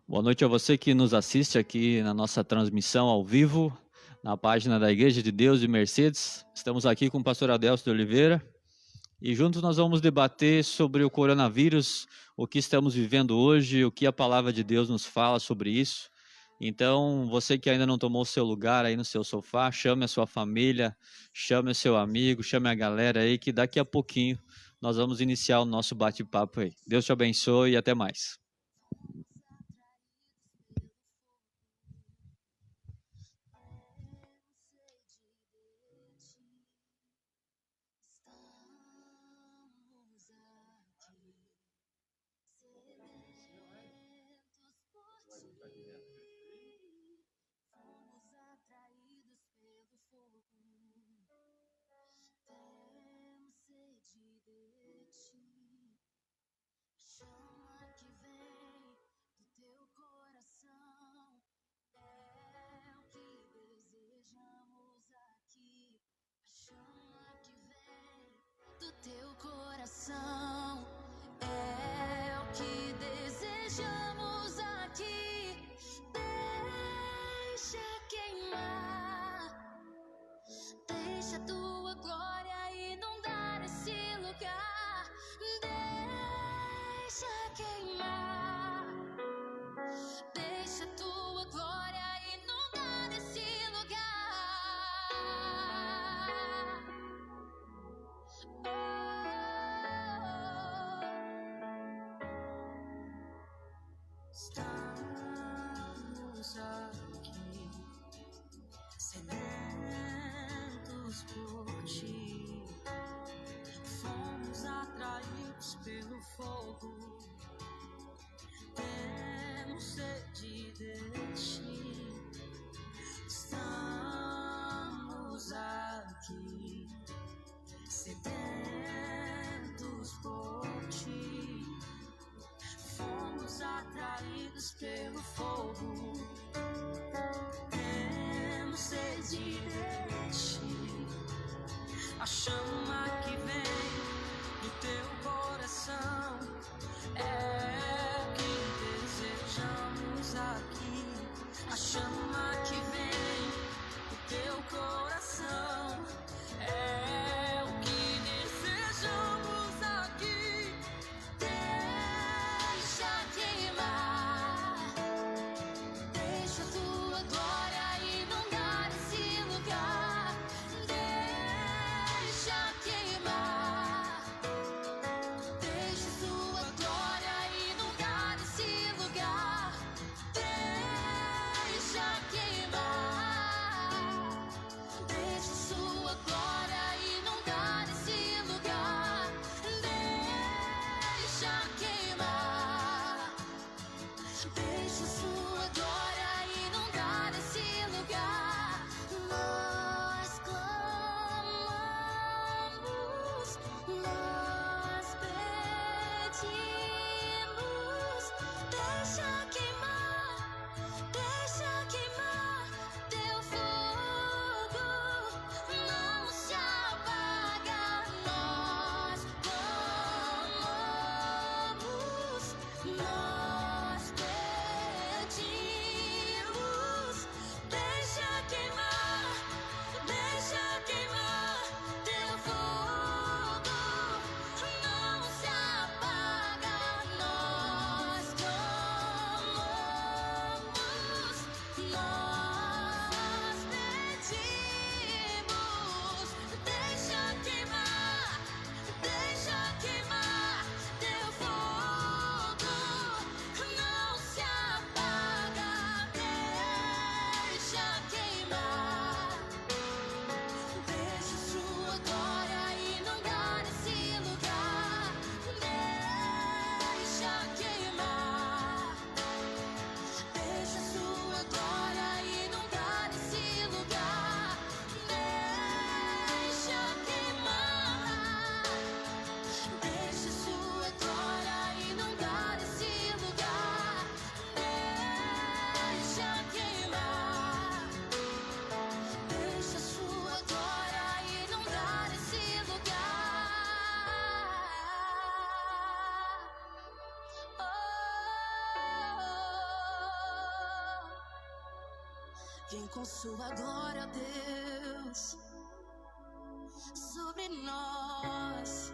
Boa noite a você que nos assiste aqui na nossa transmissão ao vivo, na página da Igreja de Deus de Mercedes. Estamos aqui com o pastor Adelso de Oliveira e juntos nós vamos debater sobre o coronavírus, o que estamos vivendo hoje, o que a palavra de Deus nos fala sobre isso. Então, você que ainda não tomou o seu lugar aí no seu sofá, chame a sua família, chame o seu amigo, chame a galera aí, que daqui a pouquinho nós vamos iniciar o nosso bate-papo aí. Deus te abençoe e até mais. É o que desejamos aqui. Deixa queimar, deixa tua glória inundar esse lugar. Deixa queimar, deixa tua glória inundar esse lugar. Estamos aqui, sedentos por ti, fomos atraídos pelo fogo, temos sede de ti. Estamos aqui, sedentos por ti, fomos atraídos pelo fogo, temos sede de ti. A chama que vem do teu coração é o que desejamos aqui. A chama que vem do teu coração é o que desejamos aqui. Deixa queimar, deixa tua glória inundar esse lugar. Deixa queimar. Vem com sua glória, Deus, sobre nós.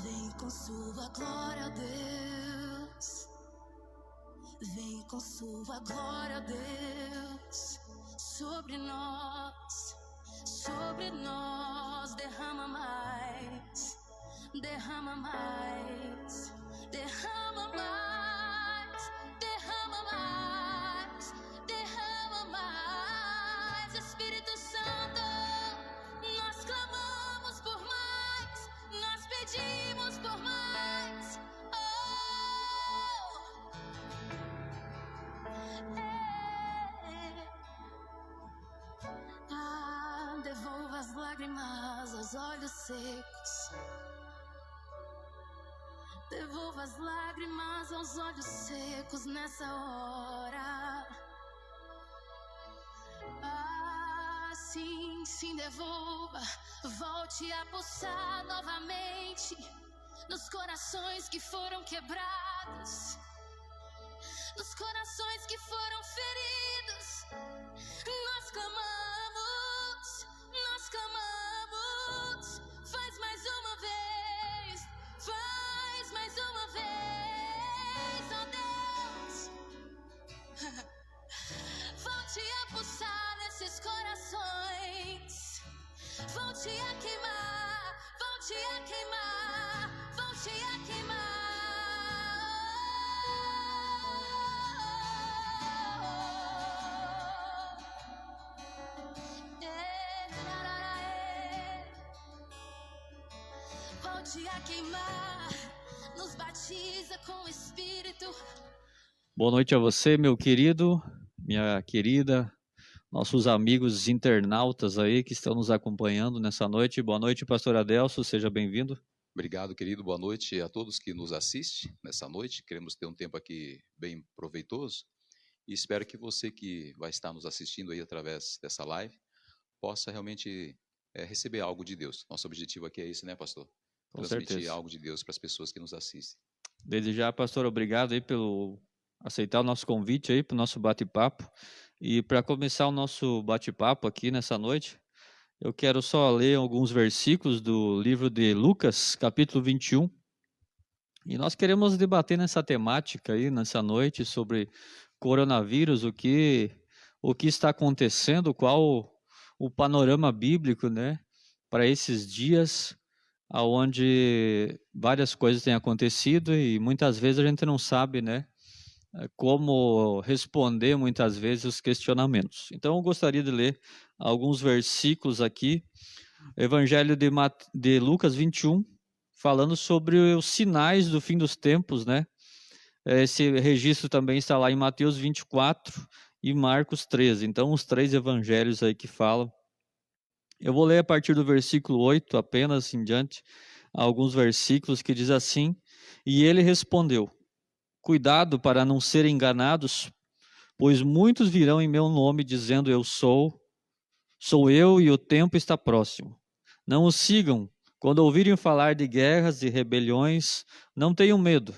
Vem com sua glória, Deus. Vem com sua glória, Deus, sobre nós. Sobre nós, derrama mais, derrama mais, derrama mais, derrama mais, derrama mais. Espírito Santo, nós clamamos por mais, nós pedimos por mais. Devolva as lágrimas aos olhos secos. Devolva as lágrimas aos olhos secos nessa hora. Sim, sim, devolva. Volte a pulsar novamente nos corações que foram quebrados, nos corações que foram feridos. Nós clamamos, nós clamamos. Faz mais uma vez, faz mais uma vez, oh Deus. Volte a pulsar nesses corações. Volte a queimar, volte a queimar, volte a queimar. Volte a queimar, nos batiza com o Espírito. Boa noite a você, meu querido, minha querida, nossos amigos internautas aí que estão nos acompanhando nessa noite. Boa noite, pastor Adelso, seja bem-vindo. Obrigado, querido. Boa noite a todos que nos assistem nessa noite. Queremos ter um tempo aqui bem proveitoso e espero que você que vai estar nos assistindo aí através dessa live possa realmente receber algo de Deus. Nosso objetivo aqui é esse, né, pastor? Com Transmitir certeza. algo de Deus para as pessoas que nos assistem. Desde já, pastor, obrigado aí pelo aceitar o nosso convite aí para o nosso bate-papo. E para começar o nosso bate-papo aqui nessa noite, eu quero só ler alguns versículos do livro de Lucas, capítulo 21. E nós queremos debater nessa temática aí, nessa noite, sobre coronavírus, o que está acontecendo, qual o panorama bíblico, né, para esses dias, onde várias coisas têm acontecido e muitas vezes a gente não sabe, né, como responder muitas vezes os questionamentos. Então eu gostaria de ler alguns versículos aqui, Evangelho de Lucas 21, falando sobre os sinais do fim dos tempos, né? Esse registro também está lá em Mateus 24 e Marcos 13. Então os três evangelhos aí que falam. Eu vou ler a partir do versículo 8 apenas em diante, alguns versículos que diz assim: E ele respondeu: Cuidado para não serem enganados, pois muitos virão em meu nome dizendo eu sou eu e o tempo está próximo. Não os sigam. Quando ouvirem falar de guerras e rebeliões, não tenham medo.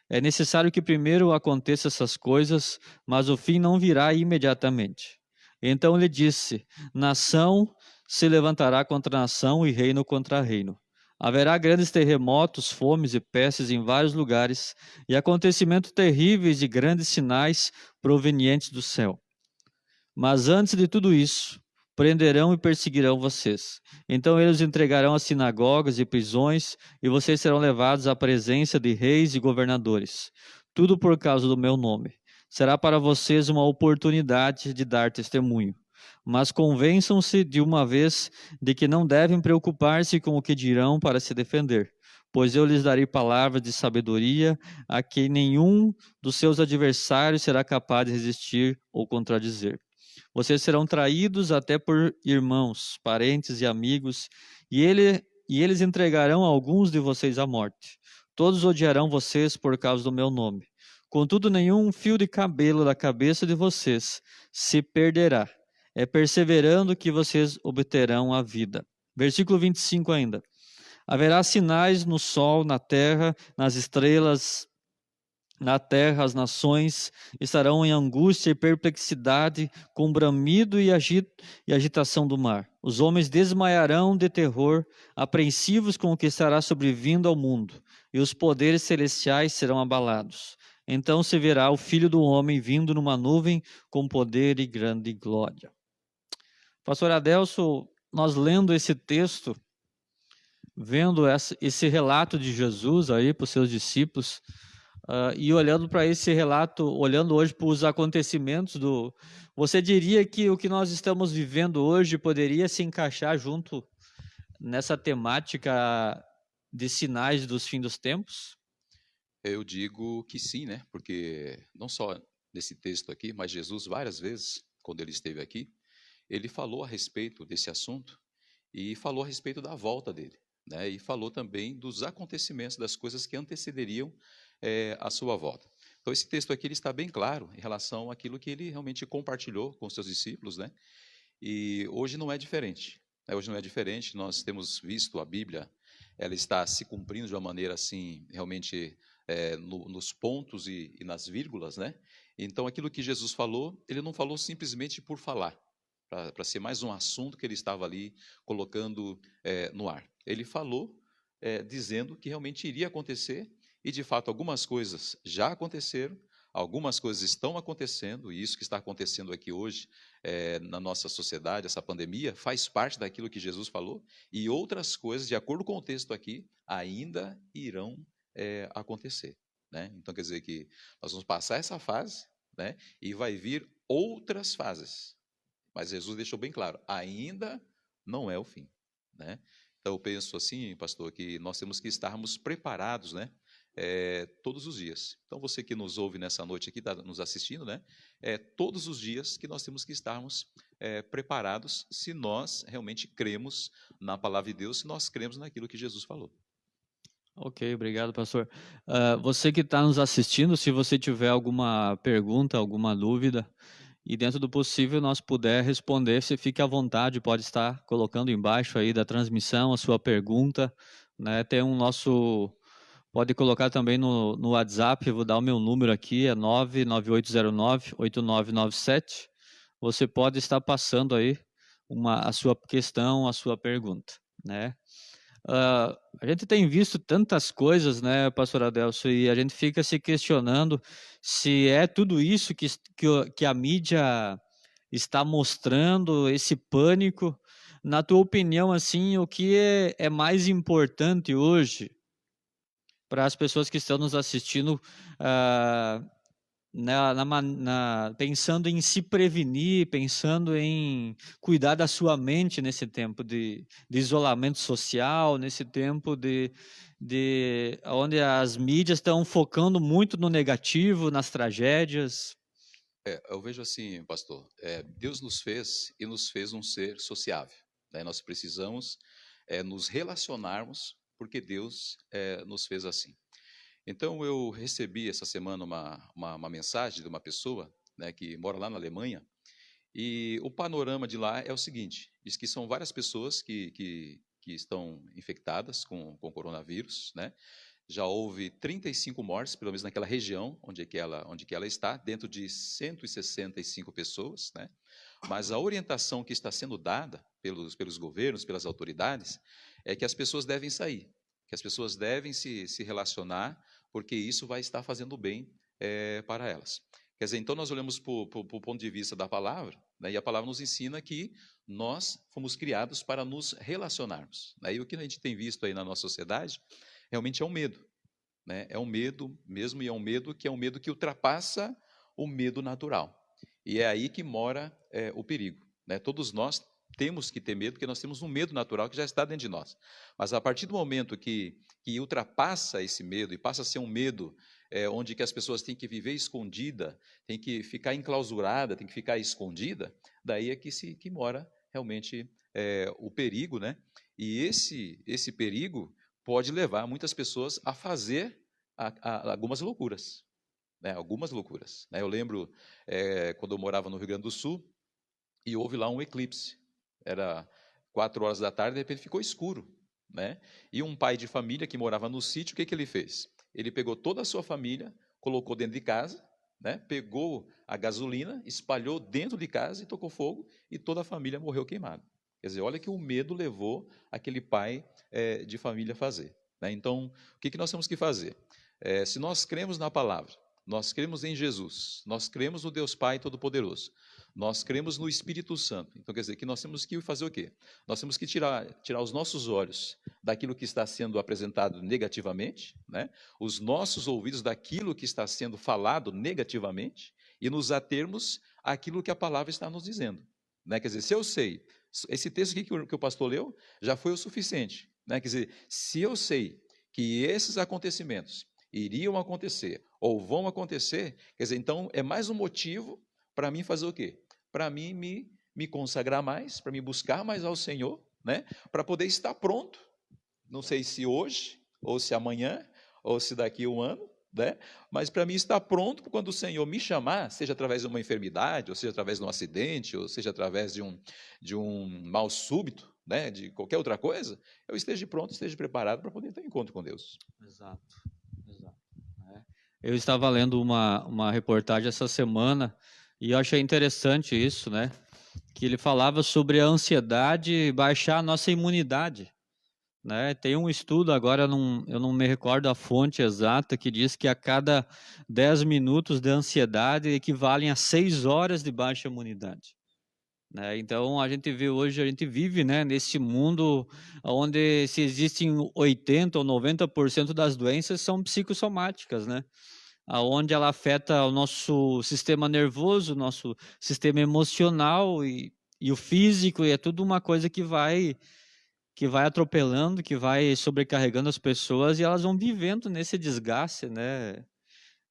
É necessário que primeiro aconteçam essas coisas, mas o fim não virá imediatamente. Então ele disse: Nação se levantará contra nação e reino contra reino. Haverá grandes terremotos, fomes e pestes em vários lugares, e acontecimentos terríveis e grandes sinais provenientes do céu. Mas antes de tudo isso, prenderão e perseguirão vocês. Então eles entregarão às sinagogas e prisões, e vocês serão levados à presença de reis e governadores. Tudo por causa do meu nome. Será para vocês uma oportunidade de dar testemunho. Mas convençam-se de uma vez de que não devem preocupar-se com o que dirão para se defender, pois eu lhes darei palavras de sabedoria a que nenhum dos seus adversários será capaz de resistir ou contradizer. Vocês serão traídos até por irmãos, parentes e amigos, e eles entregarão alguns de vocês à morte. Todos odiarão vocês por causa do meu nome. Contudo, nenhum fio de cabelo da cabeça de vocês se perderá. É perseverando que vocês obterão a vida. Versículo 25 ainda. Haverá sinais no sol, na terra, nas estrelas, Na terra as nações estarão em angústia e perplexidade, com bramido e agitação do mar. Os homens desmaiarão de terror, apreensivos com o que estará sobrevindo ao mundo, e os poderes celestiais serão abalados. Então se verá o Filho do Homem vindo numa nuvem com poder e grande glória. Pastor Adelso, nós lendo esse texto, vendo esse relato de Jesus aí para os seus discípulos, e olhando para esse relato, olhando hoje para os acontecimentos você diria que o que nós estamos vivendo hoje poderia se encaixar junto nessa temática de sinais dos fins dos tempos? Eu digo que sim, né? Porque não só nesse texto aqui, mas Jesus várias vezes, quando ele esteve aqui, ele falou a respeito desse assunto e falou a respeito da volta dele, né? E falou também dos acontecimentos, das coisas que antecederiam a sua volta. Então, esse texto aqui ele está bem claro em relação àquilo que ele realmente compartilhou com os seus discípulos, né? E hoje não é diferente. Né? Hoje não é diferente, nós temos visto a Bíblia, ela está se cumprindo de uma maneira assim, realmente nos pontos e nas vírgulas, né? Então, aquilo que Jesus falou, ele não falou simplesmente por falar, para ser mais um assunto que ele estava ali colocando no ar. Ele falou dizendo que realmente iria acontecer, e de fato algumas coisas já aconteceram, algumas coisas estão acontecendo, e isso que está acontecendo aqui hoje na nossa sociedade, essa pandemia, faz parte daquilo que Jesus falou, e outras coisas, de acordo com o texto aqui, ainda irão acontecer. Né? Então, quer dizer que nós vamos passar essa fase, né? E vai vir outras fases. Mas Jesus deixou bem claro, ainda não é o fim. Né? Então, eu penso assim, pastor, que nós temos que estarmos preparados, né? Todos os dias. Então, você que nos ouve nessa noite aqui, está nos assistindo, né? Todos os dias que nós temos que estarmos preparados, se nós realmente cremos na palavra de Deus, se nós cremos naquilo que Jesus falou. Ok, obrigado, pastor. Você que está nos assistindo, se você tiver alguma pergunta, alguma dúvida, e dentro do possível nós puder responder, você fique à vontade, pode estar colocando embaixo aí da transmissão a sua pergunta, né? Tem pode colocar também no WhatsApp, eu vou dar o meu número aqui, é 99809-8997. Você pode estar passando aí a sua questão, a sua pergunta, né? A gente tem visto tantas coisas, né, pastor Adelso, e a gente fica se questionando se é tudo isso que a mídia está mostrando, esse pânico. Na tua opinião, assim, o que é mais importante hoje para as pessoas que estão nos assistindo, pensando em se prevenir, pensando em cuidar da sua mente nesse tempo de isolamento social, nesse tempo onde as mídias estão focando muito no negativo, nas tragédias? Eu vejo assim, pastor, Deus nos fez e nos fez um ser sociável. Né? Nós precisamos nos relacionarmos porque Deus nos fez assim. Então, eu recebi essa semana uma mensagem de uma pessoa, né, que mora lá na Alemanha, e o panorama de lá é o seguinte, diz que são várias pessoas que estão infectadas com coronavírus, né? Já houve 35 mortes, pelo menos naquela região onde que ela está, dentro de 165 pessoas, né? Mas a orientação que está sendo dada pelos governos, pelas autoridades, é que as pessoas devem sair, que as pessoas devem se relacionar, porque isso vai estar fazendo bem para elas. Quer dizer, então nós olhamos para o ponto de vista da palavra, né, e a palavra nos ensina que nós fomos criados para nos relacionarmos. Né, e o que a gente tem visto aí na nossa sociedade realmente é um medo. Né, é um medo mesmo, e é um medo que ultrapassa o medo natural. E é aí que mora o perigo. Né? Todos nós temos que ter medo, porque nós temos um medo natural que já está dentro de nós. Mas a partir do momento que ultrapassa esse medo e passa a ser um medo onde que as pessoas têm que viver escondida, têm que ficar enclausurada, têm que ficar escondida, daí é que mora realmente o perigo, né? E esse perigo pode levar muitas pessoas a fazer algumas loucuras. Né? Algumas loucuras. Né? Eu lembro quando eu morava no Rio Grande do Sul e houve lá um eclipse. Era 4 horas da tarde, de repente ficou escuro. Né? E um pai de família que morava no sítio, o que ele fez? Ele pegou toda a sua família, colocou dentro de casa, né? Pegou a gasolina, espalhou dentro de casa e tocou fogo, e toda a família morreu queimada. Quer dizer, olha que o medo levou aquele pai de família a fazer, né? Então, o que nós temos que fazer? Se nós cremos na palavra, nós cremos em Jesus, nós cremos no Deus Pai Todo-Poderoso, nós cremos no Espírito Santo. Então, quer dizer, que nós temos que fazer o quê? Nós temos que tirar os nossos olhos daquilo que está sendo apresentado negativamente, né? Os nossos ouvidos daquilo que está sendo falado negativamente, e nos atermos àquilo que a palavra está nos dizendo, né? Quer dizer, se eu sei, esse texto aqui que o pastor leu já foi o suficiente, né? Quer dizer, se eu sei que esses acontecimentos iriam acontecer ou vão acontecer, quer dizer, então é mais um motivo para mim fazer o quê? Para mim me consagrar mais, para me buscar mais ao Senhor, né? Para poder estar pronto, não sei se hoje, ou se amanhã, ou se daqui a um ano, né? Mas para mim estar pronto quando o Senhor me chamar, seja através de uma enfermidade, ou seja através de um acidente, ou seja através de um mal súbito, né? De qualquer outra coisa, eu esteja pronto, esteja preparado para poder ter encontro com Deus. Exato. Eu estava lendo uma reportagem essa semana e eu achei interessante isso, né? Que ele falava sobre a ansiedade baixar a nossa imunidade, né? Tem um estudo, agora eu não me recordo a fonte exata, que diz que a cada 10 minutos de ansiedade equivalem a 6 horas de baixa imunidade, né? Então a gente vive, né, nesse mundo onde se existem 80 ou 90% das doenças são psicossomáticas, né? Aonde ela afeta o nosso sistema nervoso, o nosso sistema emocional e o físico, e é tudo uma coisa que vai atropelando, que vai sobrecarregando as pessoas, e elas vão vivendo nesse desgaste, né?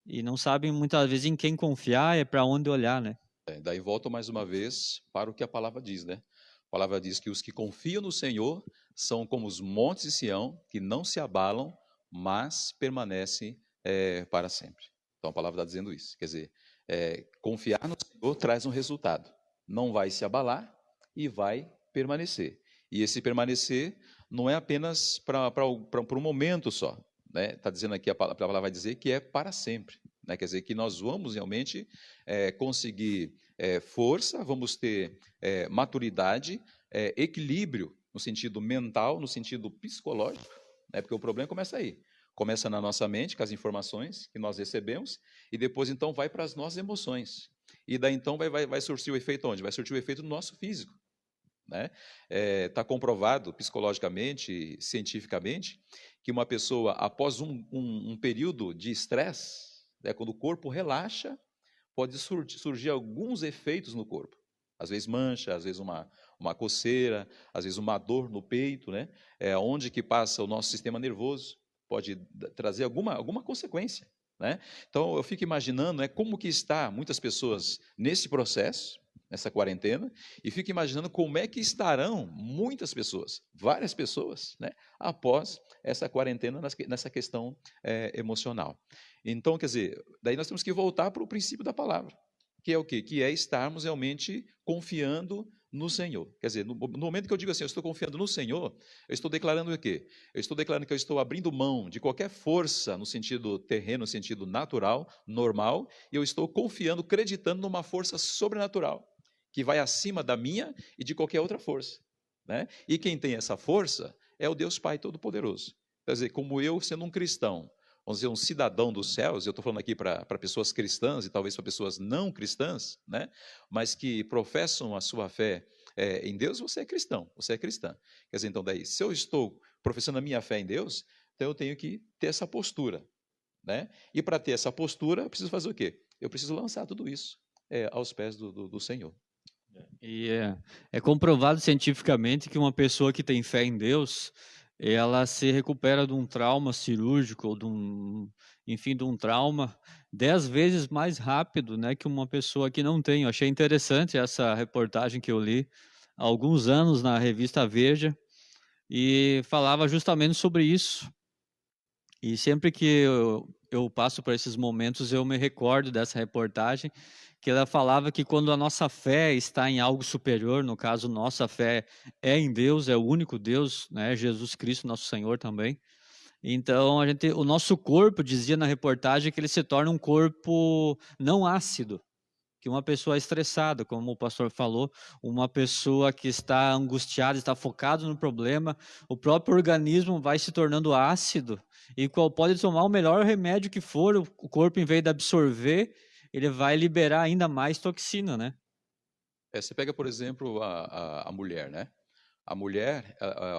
E não sabem muitas vezes em quem confiar, é para onde olhar, né? Daí volto mais uma vez para o que a palavra diz, né? A palavra diz que os que confiam no Senhor são como os montes de Sião, que não se abalam, mas permanecem para sempre. Então a palavra está dizendo isso. Quer dizer, confiar no Senhor traz um resultado. Não vai se abalar e vai permanecer. E esse permanecer não é apenas para um momento só, né? Está dizendo aqui, a palavra vai dizer que é para sempre, né? Quer dizer, que nós vamos realmente conseguir força, vamos ter maturidade, equilíbrio no sentido mental, no sentido psicológico, né? Porque o problema começa aí. Começa na nossa mente, com as informações que nós recebemos, e depois, então, vai para as nossas emoções. E daí, então, vai surtir o efeito onde? Vai surtir o efeito no nosso físico, né? Está comprovado psicologicamente, cientificamente, que uma pessoa, após um período de estresse, né, quando o corpo relaxa, pode surgir alguns efeitos no corpo. Às vezes mancha, às vezes uma coceira, às vezes uma dor no peito, né? Onde que passa o nosso sistema nervoso, pode trazer alguma consequência, né? Então, eu fico imaginando, né, como que está muitas pessoas nesse processo, nessa quarentena, e fico imaginando como é que estarão muitas pessoas, várias pessoas, né, após essa quarentena nessa questão emocional. Então, quer dizer, daí nós temos que voltar para o princípio da palavra, que é o quê? Que é estarmos realmente confiando no Senhor. Quer dizer, no momento que eu digo assim, eu estou confiando no Senhor, eu estou declarando o quê? Eu estou declarando que eu estou abrindo mão de qualquer força no sentido terreno, no sentido natural, normal, e eu estou confiando, acreditando numa força sobrenatural, que vai acima da minha e de qualquer outra força, né? E quem tem essa força é o Deus Pai Todo-Poderoso. Quer dizer, como eu, sendo um cristão, vamos dizer, um cidadão dos céus, eu estou falando aqui para pessoas cristãs e talvez para pessoas não cristãs, né? Mas que professam a sua fé em Deus, você é cristão, você é cristã. Quer dizer, então, daí, se eu estou professando a minha fé em Deus, então eu tenho que ter essa postura, né? E para ter essa postura, eu preciso fazer o quê? Eu preciso lançar tudo isso aos pés do Senhor. E é comprovado cientificamente que uma pessoa que tem fé em Deus, ela se recupera de um trauma cirúrgico ou enfim, de um trauma 10 vezes mais rápido, né, que uma pessoa que não tem. Eu achei interessante essa reportagem que eu li há alguns anos na revista Veja, e falava justamente sobre isso. E sempre que eu passo por esses momentos, eu me recordo dessa reportagem, que ela falava que quando a nossa fé está em algo superior, no caso, nossa fé é em Deus, é o único Deus, né, Jesus Cristo, nosso Senhor também, Então, o nosso corpo, dizia na reportagem, que ele se torna um corpo não ácido. Que uma pessoa estressada, como o pastor falou, uma pessoa que está angustiada, está focada no problema, o próprio organismo vai se tornando ácido e qual pode tomar o melhor remédio que for, o corpo, em vez de absorver, ele vai liberar ainda mais toxina, né? Você pega, por exemplo, a mulher, né? A mulher,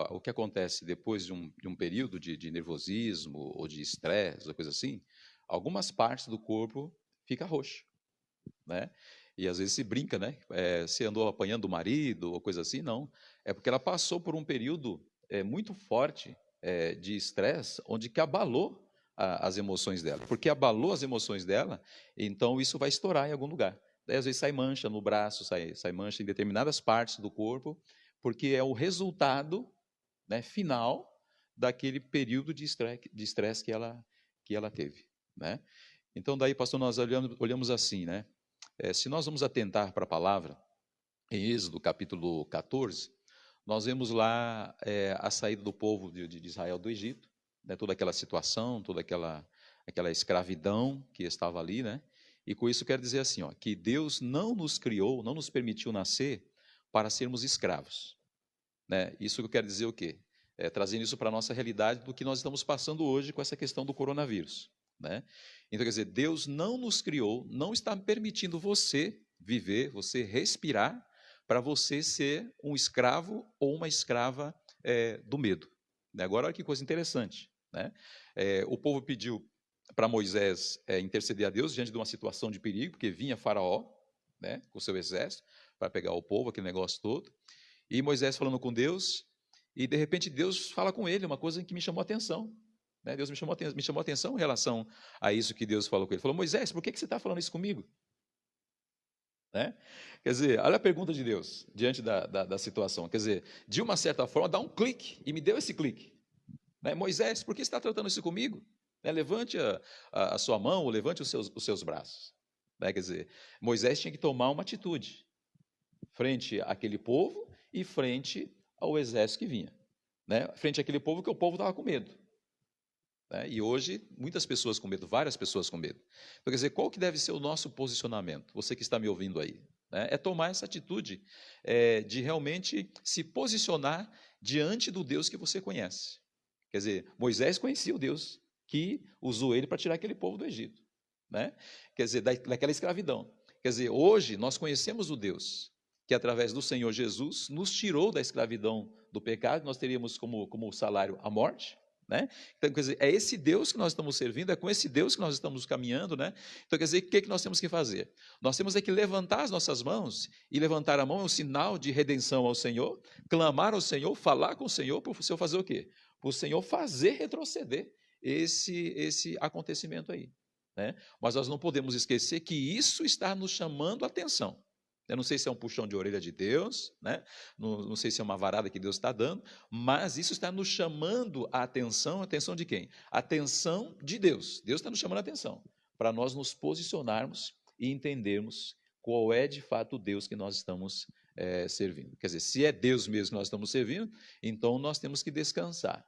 o que acontece depois de um período de nervosismo ou de estresse, ou coisa assim, algumas partes do corpo fica roxo, né? E às vezes se brinca, né? Se andou apanhando o marido ou coisa assim, não. É porque ela passou por um período muito forte de estresse, onde que abalou as emoções dela. Porque abalou as emoções dela, então isso vai estourar em algum lugar. Daí às vezes sai mancha no braço, sai mancha em determinadas partes do corpo, porque é o resultado, né, final daquele período de estresse que ela teve, né? Então daí, pastor, nós olhamos assim, né? Se nós vamos atentar para a palavra, em Êxodo capítulo 14, nós vemos lá a saída do povo de Israel do Egito, né, toda aquela situação, toda aquela escravidão que estava ali, né? E com isso quero dizer assim, ó, que Deus não nos criou, não nos permitiu nascer para sermos escravos, né? Isso que eu quero dizer o quê? Trazendo isso para a nossa realidade do que nós estamos passando hoje com essa questão do coronavírus, né? Então, quer dizer, Deus não nos criou, não está permitindo você viver, você respirar, para você ser um escravo ou uma escrava do medo, né? Agora, olha que coisa interessante, né? O povo pediu para Moisés interceder a Deus diante de uma situação de perigo, porque vinha Faraó, né, com o seu exército, para pegar o povo, aquele negócio todo. E Moisés falando com Deus, e de repente Deus fala com ele, uma coisa que me chamou a atenção, né? Deus me chamou a atenção em relação a isso que Deus falou com ele. Ele falou, Moisés, por que você está falando isso comigo? Né? Quer dizer, olha a pergunta de Deus diante da situação. Quer dizer, de uma certa forma, dá um clique, e me deu esse clique. Né? Moisés, por que você está tratando isso comigo? Né? Levante a sua mão, ou levante os seus braços. Né? Quer dizer, Moisés tinha que tomar uma atitude frente àquele povo e frente ao exército que vinha, né? Frente àquele povo, que o povo estava com medo, né? E hoje, muitas pessoas com medo, várias pessoas com medo. Então, quer dizer, qual que deve ser o nosso posicionamento? Você que está me ouvindo aí, né? É tomar essa atitude de realmente se posicionar diante do Deus que você conhece. Quer dizer, Moisés conhecia o Deus que usou ele para tirar aquele povo do Egito, né? Quer dizer, daquela escravidão. Quer dizer, hoje nós conhecemos o Deus que através do Senhor Jesus nos tirou da escravidão do pecado, nós teríamos como salário a morte, né? Então, quer dizer, é esse Deus que nós estamos servindo, é com esse Deus que nós estamos caminhando, né? Então, quer dizer, o que nós temos que fazer? Nós temos que levantar as nossas mãos, e levantar a mão é um sinal de redenção ao Senhor, clamar ao Senhor, falar com o Senhor, para o Senhor fazer o quê? Para o Senhor fazer retroceder esse acontecimento aí, né? Mas nós não podemos esquecer que isso está nos chamando a atenção. Eu não sei se é um puxão de orelha de Deus, né? Não sei se é uma varada que Deus está dando, mas isso está nos chamando a atenção de quem? A atenção de Deus. Deus está nos chamando a atenção, para nós nos posicionarmos e entendermos qual é de fato o Deus que nós estamos servindo. Quer dizer, se é Deus mesmo que nós estamos servindo, então nós temos que descansar,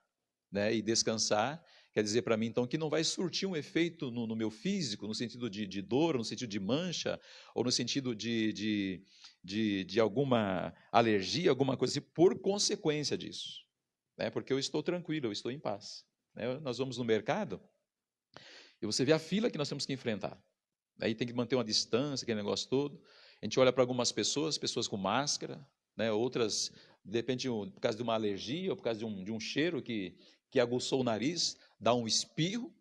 né? E descansar quer dizer para mim, então, que não vai surtir um efeito no meu físico, no sentido de dor, no sentido de mancha, ou no sentido de alguma alergia, alguma coisa assim, por consequência disso, né? Porque eu estou tranquilo, eu estou em paz, né? Nós vamos no mercado e você vê a fila que nós temos que enfrentar. Aí tem que manter uma distância, aquele negócio todo. A gente olha para algumas pessoas com máscara, né? Outras, de repente, por causa de uma alergia, ou por causa de um cheiro que aguçou o nariz, dá um espirro,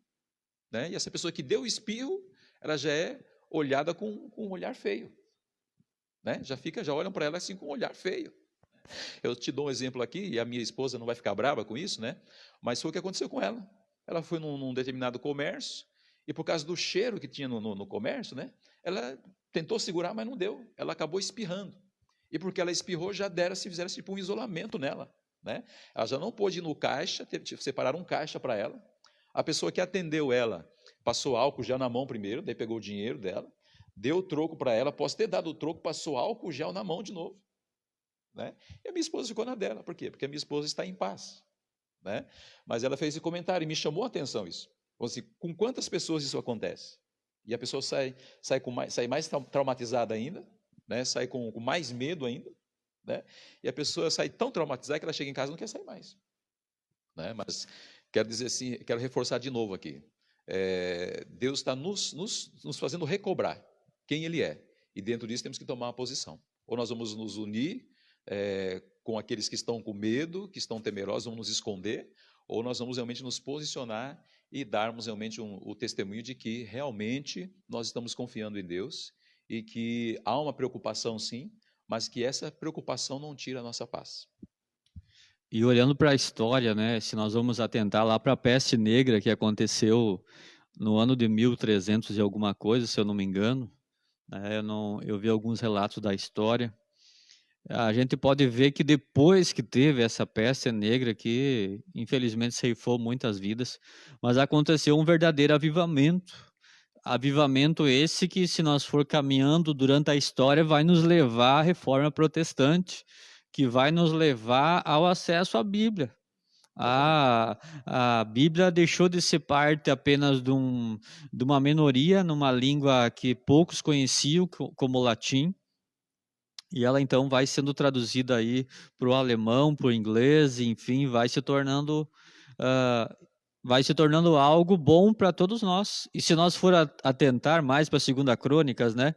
né? E essa pessoa que deu o espirro, ela já é olhada com um olhar feio, né? Já olham para ela assim com um olhar feio. Eu te dou um exemplo aqui, e a minha esposa não vai ficar brava com isso, né? Mas foi o que aconteceu com ela. Ela foi num determinado comércio, e por causa do cheiro que tinha no comércio, né? Ela tentou segurar, mas não deu. Ela acabou espirrando. E porque ela espirrou, fizeram tipo um isolamento nela, né? Ela já não pôde ir no caixa, teve que separar um caixa para ela. A pessoa que atendeu ela passou álcool gel na mão primeiro, daí pegou o dinheiro dela, deu o troco para ela, após ter dado o troco, passou álcool gel na mão de novo, né? E a minha esposa ficou na dela. Por quê? Porque a minha esposa está em paz, né? Mas ela fez esse comentário e me chamou a atenção isso. Então, assim, com quantas pessoas isso acontece? E a pessoa sai mais traumatizada ainda, né? Sai com mais medo ainda, né? E a pessoa sai tão traumatizada que ela chega em casa e não quer sair mais, né? Mas quero dizer assim, quero reforçar de novo aqui. Deus está nos fazendo recobrar quem Ele é. E dentro disso temos que tomar uma posição. Ou nós vamos nos unir com aqueles que estão com medo, que estão temerosos, vamos nos esconder, ou nós vamos realmente nos posicionar e darmos realmente o testemunho de que realmente nós estamos confiando em Deus e que há uma preocupação sim, mas que essa preocupação não tira a nossa paz. E olhando para a história, né, se nós vamos atentar lá para a peste negra que aconteceu no ano de 1300 e alguma coisa, se eu não me engano, né, eu vi alguns relatos da história. A gente pode ver que depois que teve essa peste negra, que infelizmente ceifou muitas vidas, mas aconteceu um verdadeiro avivamento. Avivamento esse que, se nós for caminhando durante a história, vai nos levar à reforma protestante, que vai nos levar ao acesso à Bíblia. A Bíblia deixou de ser parte apenas de uma minoria, numa língua que poucos conheciam, como o latim, e ela então vai sendo traduzida aí para o alemão, para o inglês, enfim, vai se tornando algo bom para todos nós. E se nós for atentar mais para a Segunda Crônicas, né,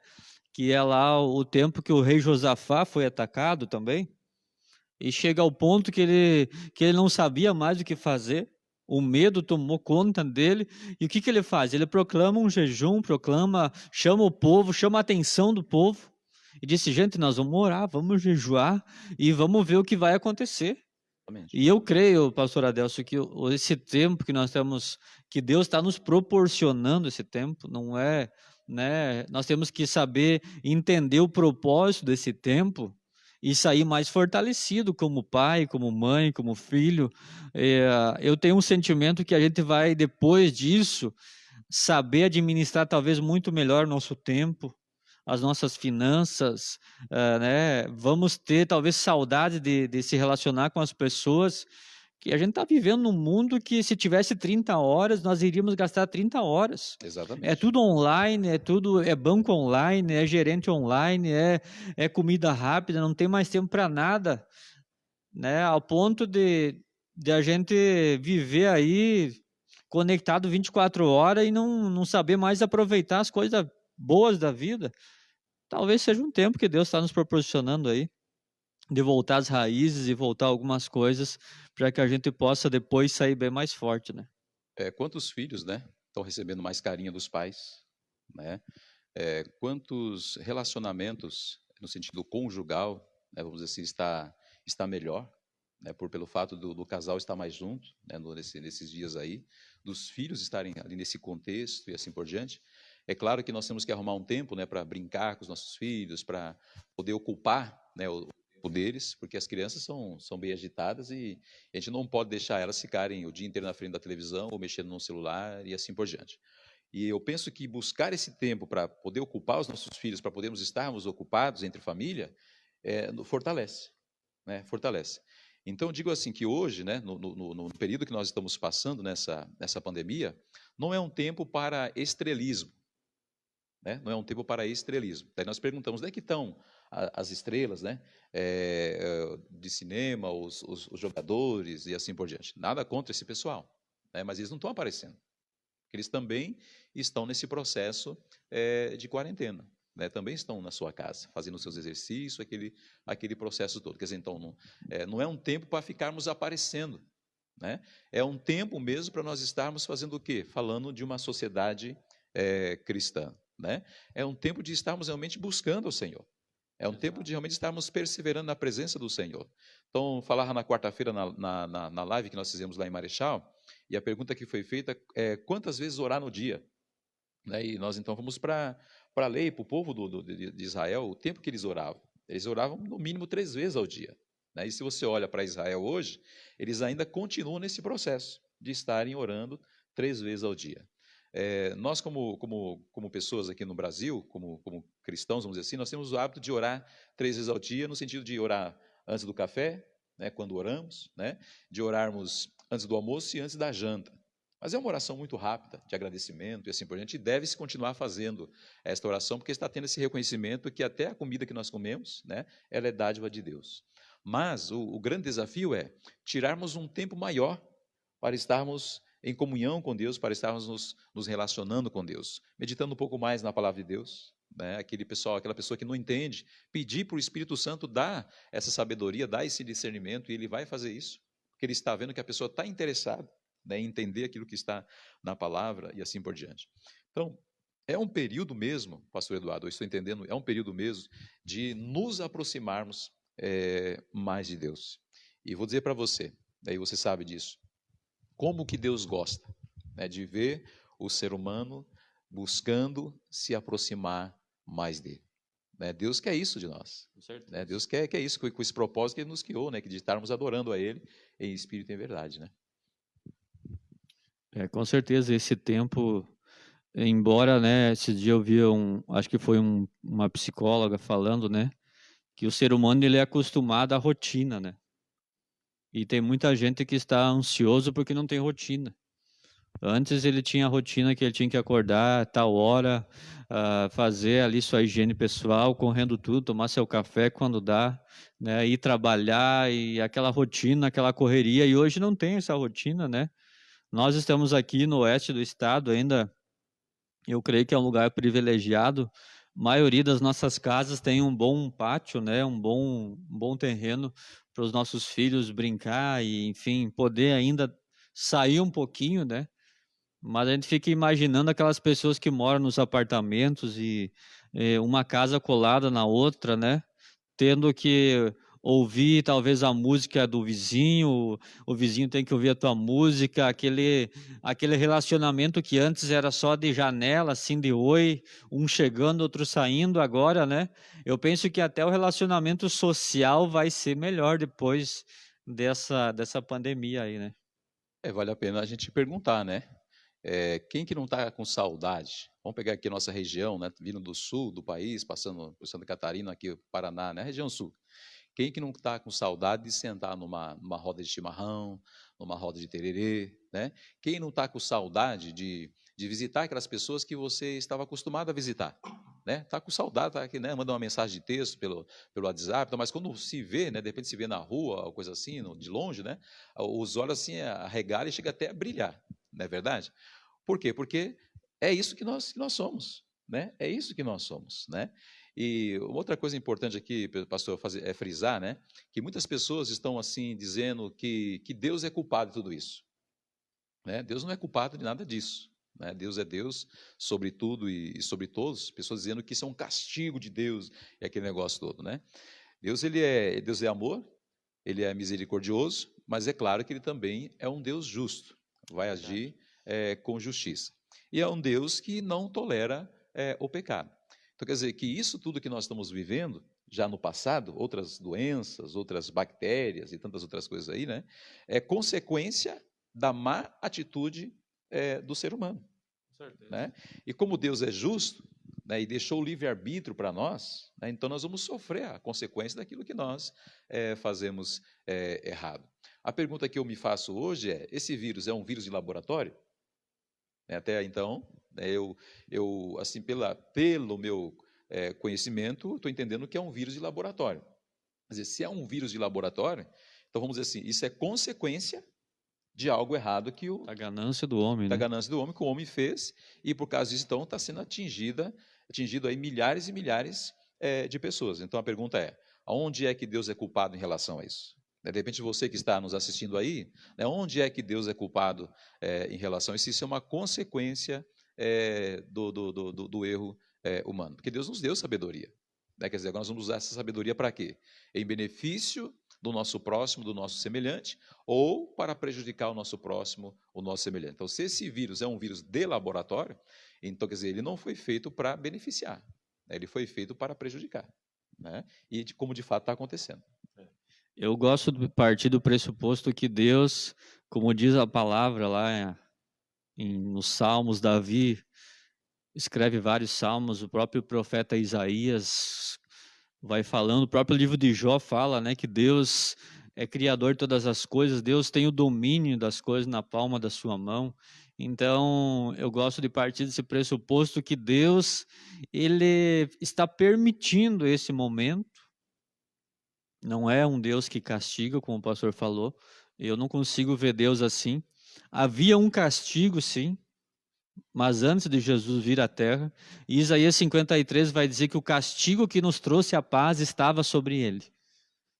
que é lá o tempo que o rei Josafá foi atacado também, e chega ao ponto que ele não sabia mais o que fazer, o medo tomou conta dele, e o que ele faz? Ele proclama um jejum, chama o povo, chama a atenção do povo, e disse, gente, nós vamos orar, vamos jejuar, e vamos ver o que vai acontecer. E eu creio, pastor Adelso, que esse tempo que nós temos, que Deus está nos proporcionando esse tempo, não é, né? Nós temos que saber entender o propósito desse tempo e sair mais fortalecido como pai, como mãe, como filho. Eu tenho um sentimento que a gente vai, depois disso, saber administrar talvez muito melhor o nosso tempo, as nossas finanças, né? Vamos ter talvez saudade de se relacionar com as pessoas, que a gente está vivendo num mundo que, se tivesse 30 horas, nós iríamos gastar 30 horas. Exatamente. É tudo online, é banco online, é gerente online, é comida rápida, não tem mais tempo para nada, né? Ao ponto de a gente viver aí conectado 24 horas e não saber mais aproveitar as coisas boas da vida. Talvez seja um tempo que Deus está nos proporcionando aí, de voltar às raízes e voltar algumas coisas, para que a gente possa depois sair bem mais forte, né? Quantos filhos, né, estão recebendo mais carinho dos pais, né? Quantos relacionamentos, no sentido conjugal, né, vamos dizer assim, está melhor, né, pelo fato do casal estar mais junto, né, nesses dias aí, dos filhos estarem ali nesse contexto e assim por diante. É claro que nós temos que arrumar um tempo, né, para brincar com os nossos filhos, para poder ocupar, né, o tempo deles, porque as crianças são bem agitadas e a gente não pode deixar elas ficarem o dia inteiro na frente da televisão ou mexendo no celular e assim por diante. E eu penso que buscar esse tempo para poder ocupar os nossos filhos, para podermos estarmos ocupados entre família, fortalece, né, fortalece. Então, digo assim, que hoje, né, no período que nós estamos passando nessa pandemia, não é um tempo para estrelismo, né? Não é um tempo para estrelismo. Daí nós perguntamos, onde é que estão as estrelas, né, de cinema, os jogadores e assim por diante. Nada contra esse pessoal, né, mas eles não estão aparecendo. Eles também estão nesse processo de quarentena, né, também estão na sua casa, fazendo seus exercícios, aquele processo todo. Quer dizer, então, não é um tempo para ficarmos aparecendo, né? É um tempo mesmo para nós estarmos fazendo o quê? Falando de uma sociedade cristã, né? É um tempo de estarmos realmente buscando o Senhor. É um tempo de realmente estarmos perseverando na presença do Senhor. Então, falava na quarta-feira, na live que nós fizemos lá em Marechal, e a pergunta que foi feita é quantas vezes orar no dia? Né? E nós então fomos para a lei, para o povo de Israel, o tempo que eles oravam. Eles oravam no mínimo 3 vezes ao dia. Né? E se você olha para Israel hoje, eles ainda continuam nesse processo de estarem orando 3 vezes ao dia. Nós, como pessoas aqui no Brasil, como cristãos, vamos dizer assim, nós temos o hábito de orar 3 vezes ao dia, no sentido de orar antes do café, né, quando oramos, né, de orarmos antes do almoço e antes da janta. Mas é uma oração muito rápida, de agradecimento e assim por diante, e deve-se continuar fazendo esta oração, porque está tendo esse reconhecimento que até a comida que nós comemos, né, ela é dádiva de Deus. Mas o grande desafio é tirarmos um tempo maior para estarmos em comunhão com Deus, para estarmos nos relacionando com Deus, meditando um pouco mais na palavra de Deus, né? Aquela pessoa que não entende, pedir para o Espírito Santo dar essa sabedoria, dar esse discernimento, e ele vai fazer isso, porque ele está vendo que a pessoa está interessada, né, em entender aquilo que está na palavra e assim por diante. Então, é um período mesmo, pastor Eduardo, eu estou entendendo, é um período mesmo de nos aproximarmos mais de Deus. E vou dizer para você, daí você sabe disso, como que Deus gosta, né, de ver o ser humano buscando se aproximar mais dele. Né? Deus quer isso de nós. Né? Deus quer isso, com esse propósito que ele nos criou, né, que de estarmos adorando a ele em espírito e em verdade. Né? Com certeza, esse tempo, embora, né, esse dia eu vi acho que foi uma psicóloga falando, né, que o ser humano ele é acostumado à rotina, né? E tem muita gente que está ansioso porque não tem rotina. Antes ele tinha a rotina que ele tinha que acordar a tal hora, fazer ali sua higiene pessoal, correndo tudo, tomar seu café quando dá, né, ir trabalhar e aquela rotina, aquela correria. E hoje não tem essa rotina, né? Nós estamos aqui no oeste do estado ainda, eu creio que é um lugar privilegiado. A maioria das nossas casas tem um bom pátio, né? Um bom terreno para os nossos filhos brincar e, enfim, poder ainda sair um pouquinho, né? Mas a gente fica imaginando aquelas pessoas que moram nos apartamentos e uma casa colada na outra, né? Tendo que ouvir talvez a música do vizinho, o vizinho tem que ouvir a tua música, aquele relacionamento que antes era só de janela, assim, de oi, um chegando, outro saindo, agora, né? Eu penso que até o relacionamento social vai ser melhor depois dessa pandemia aí, né? Vale a pena a gente perguntar, né? Quem que não está com saudade? Vamos pegar aqui a nossa região, né? Vindo do sul do país, passando por Santa Catarina, aqui Paraná, né? Região sul. Quem que não está com saudade de sentar numa roda de chimarrão, numa roda de tererê, né? Quem não está com saudade de visitar aquelas pessoas que você estava acostumado a visitar, né? Está com saudade, tá aqui, né? Manda uma mensagem de texto pelo WhatsApp, mas quando se vê, né? De repente se vê na rua, ou coisa assim, de longe, né? Os olhos assim arregalam e chega até a brilhar, não é verdade? Por quê? Porque é isso que nós somos, né? É isso que nós somos, né? E uma outra coisa importante aqui, pastor, é frisar, né? Que muitas pessoas estão assim dizendo que Deus é culpado de tudo isso, né? Deus não é culpado de nada disso, né? Deus é Deus sobre tudo e sobre todos. Pessoas dizendo que isso é um castigo de Deus e aquele negócio todo, né? Deus é amor, ele é misericordioso, mas é claro que ele também é um Deus justo, vai agir com justiça. E é um Deus que não tolera o pecado. Então, quer dizer que isso tudo que nós estamos vivendo, já no passado, outras doenças, outras bactérias e tantas outras coisas aí, né, é consequência da má atitude do ser humano. Né? E como Deus é justo, né, e deixou o livre-arbítrio para nós, né, então nós vamos sofrer a consequência daquilo que nós fazemos errado. A pergunta que eu me faço hoje é: esse vírus é um vírus de laboratório? Até então, eu assim, pelo meu conhecimento, estou entendendo que é um vírus de laboratório. Quer dizer, se é um vírus de laboratório, então vamos dizer assim, isso é consequência de algo errado que da ganância do homem, da né? ganância do homem que o homem fez, e por causa disso, então, está sendo atingido aí milhares e milhares de pessoas. Então a pergunta é: aonde é que Deus é culpado em relação a isso? De repente, você que está nos assistindo aí, né, onde é que Deus é culpado em relação a isso? Isso é uma consequência do erro humano. Porque Deus nos deu sabedoria. Né? Quer dizer, agora nós vamos usar essa sabedoria para quê? Em benefício do nosso próximo, do nosso semelhante, ou para prejudicar o nosso próximo, o nosso semelhante. Então, se esse vírus é um vírus de laboratório, então, quer dizer, ele não foi feito para beneficiar, né? Ele foi feito para prejudicar, né? E como de fato está acontecendo. Eu gosto de partir do pressuposto que Deus, como diz a palavra lá nos Salmos, Davi escreve vários salmos, o próprio profeta Isaías vai falando, o próprio livro de Jó fala, né, que Deus é criador de todas as coisas, Deus tem o domínio das coisas na palma da sua mão. Então, eu gosto de partir desse pressuposto que Deus, ele está permitindo esse momento. Não é um Deus que castiga, como o pastor falou. Eu não consigo ver Deus assim. Havia um castigo, sim, mas antes de Jesus vir à terra, e Isaías 53 vai dizer que o castigo que nos trouxe a paz estava sobre ele.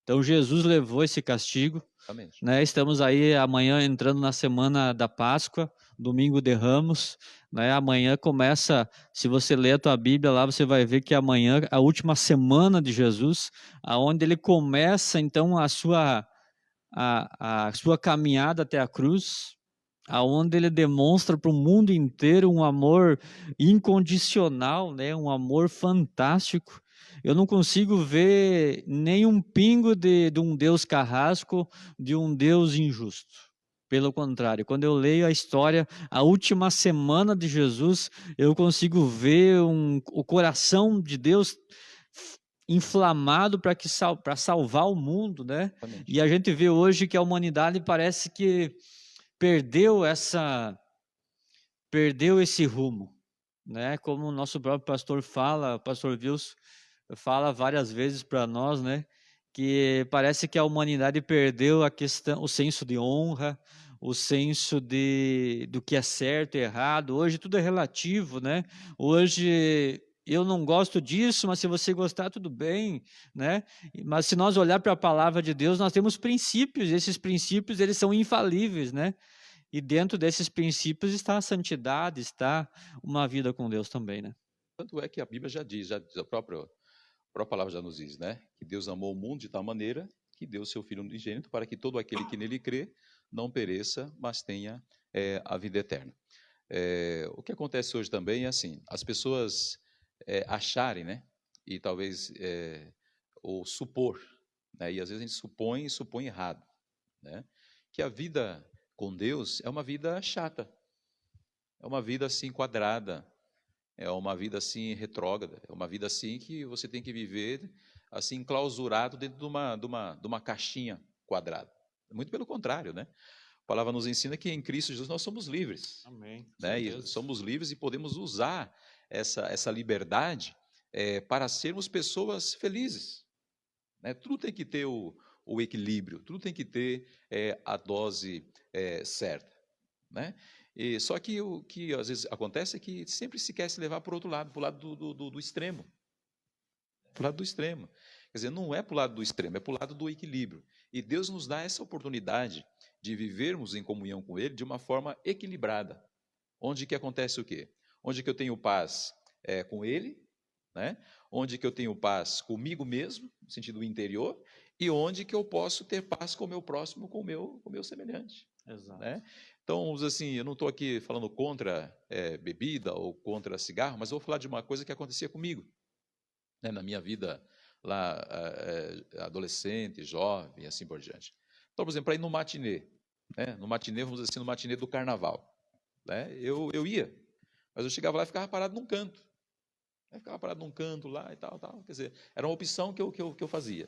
Então Jesus levou esse castigo, Exatamente. né? Estamos aí amanhã entrando na semana da Páscoa, domingo de Ramos, né? Amanhã começa, se você ler a tua Bíblia lá, você vai ver que amanhã é a última semana de Jesus, aonde ele começa então a sua caminhada até a cruz, aonde ele demonstra para o mundo inteiro um amor incondicional, né? Um amor fantástico. Eu não consigo ver nenhum pingo de um Deus carrasco, de um Deus injusto. Pelo contrário, quando eu leio a história, a última semana de Jesus, eu consigo ver o coração de Deus inflamado para salvar o mundo, né? Exatamente. E a gente vê hoje que a humanidade parece que perdeu esse rumo, né? Como o nosso próprio pastor fala, o pastor Wilson fala várias vezes para nós, né? Que parece que a humanidade perdeu a questão, o senso de honra, o senso do que é certo e errado. Hoje tudo é relativo, né? Hoje eu não gosto disso, mas se você gostar, tudo bem, né? Mas se nós olhar para a palavra de Deus, nós temos princípios, e esses princípios eles são infalíveis, né? E dentro desses princípios está a santidade, está uma vida com Deus também, né? Tanto é que a Bíblia já diz, a própria palavra já nos diz, né? Que Deus amou o mundo de tal maneira que deu o seu Filho unigênito para que todo aquele que nele crê não pereça, mas tenha a vida eterna. O que acontece hoje também é assim, as pessoas acharem, né? E talvez ou supor, né? E às vezes a gente supõe errado, né? Que a vida com Deus é uma vida chata, é uma vida assim quadrada, é uma vida assim retrógrada, é uma vida assim que você tem que viver assim clausurado dentro de uma caixinha quadrada. Muito pelo contrário, né? A palavra nos ensina que em Cristo Jesus nós somos livres. Amém. Né? E somos livres e podemos usar essa liberdade para sermos pessoas felizes. Né? Tudo tem que ter o equilíbrio, tudo tem que ter a dose certa. Né? Só que o que às vezes acontece é que sempre se quer se levar para o outro lado, para o lado do extremo. Para o lado do extremo. Quer dizer, não é para o lado do extremo, é para o lado do equilíbrio. E Deus nos dá essa oportunidade de vivermos em comunhão com Ele de uma forma equilibrada. Onde que acontece o quê? Onde que eu tenho paz com Ele, né? Onde que eu tenho paz comigo mesmo, no sentido interior, e onde que eu posso ter paz com o meu próximo, com o meu semelhante. Exato. Né? Então, assim, eu não estou aqui falando contra bebida ou contra cigarro, mas vou falar de uma coisa que acontecia comigo, né, na minha vida lá, adolescente, jovem, assim por diante. Então, por exemplo, para ir no matinê, né, no matinê, vamos dizer assim, no matinê do carnaval, né, eu ia, mas eu chegava lá e ficava parado num canto. Eu ficava parado num canto lá e tal. Quer dizer, era uma opção que eu fazia.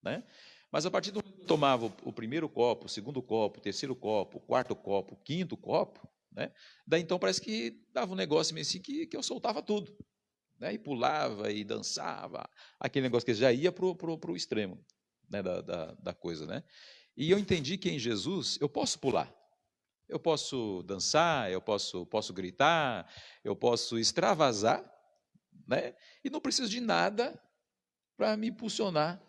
Né? Mas a partir do momento que eu tomava o primeiro copo, o segundo copo, o terceiro copo, o quarto copo, o quinto copo, né? Daí então parece que dava um negócio meio assim que eu soltava tudo. Né? E pulava e dançava, aquele negócio que já ia para o extremo, né? da coisa. Né? E eu entendi que em Jesus eu posso pular. Eu posso dançar, eu posso gritar, eu posso extravasar, né? E não preciso de nada para me impulsionar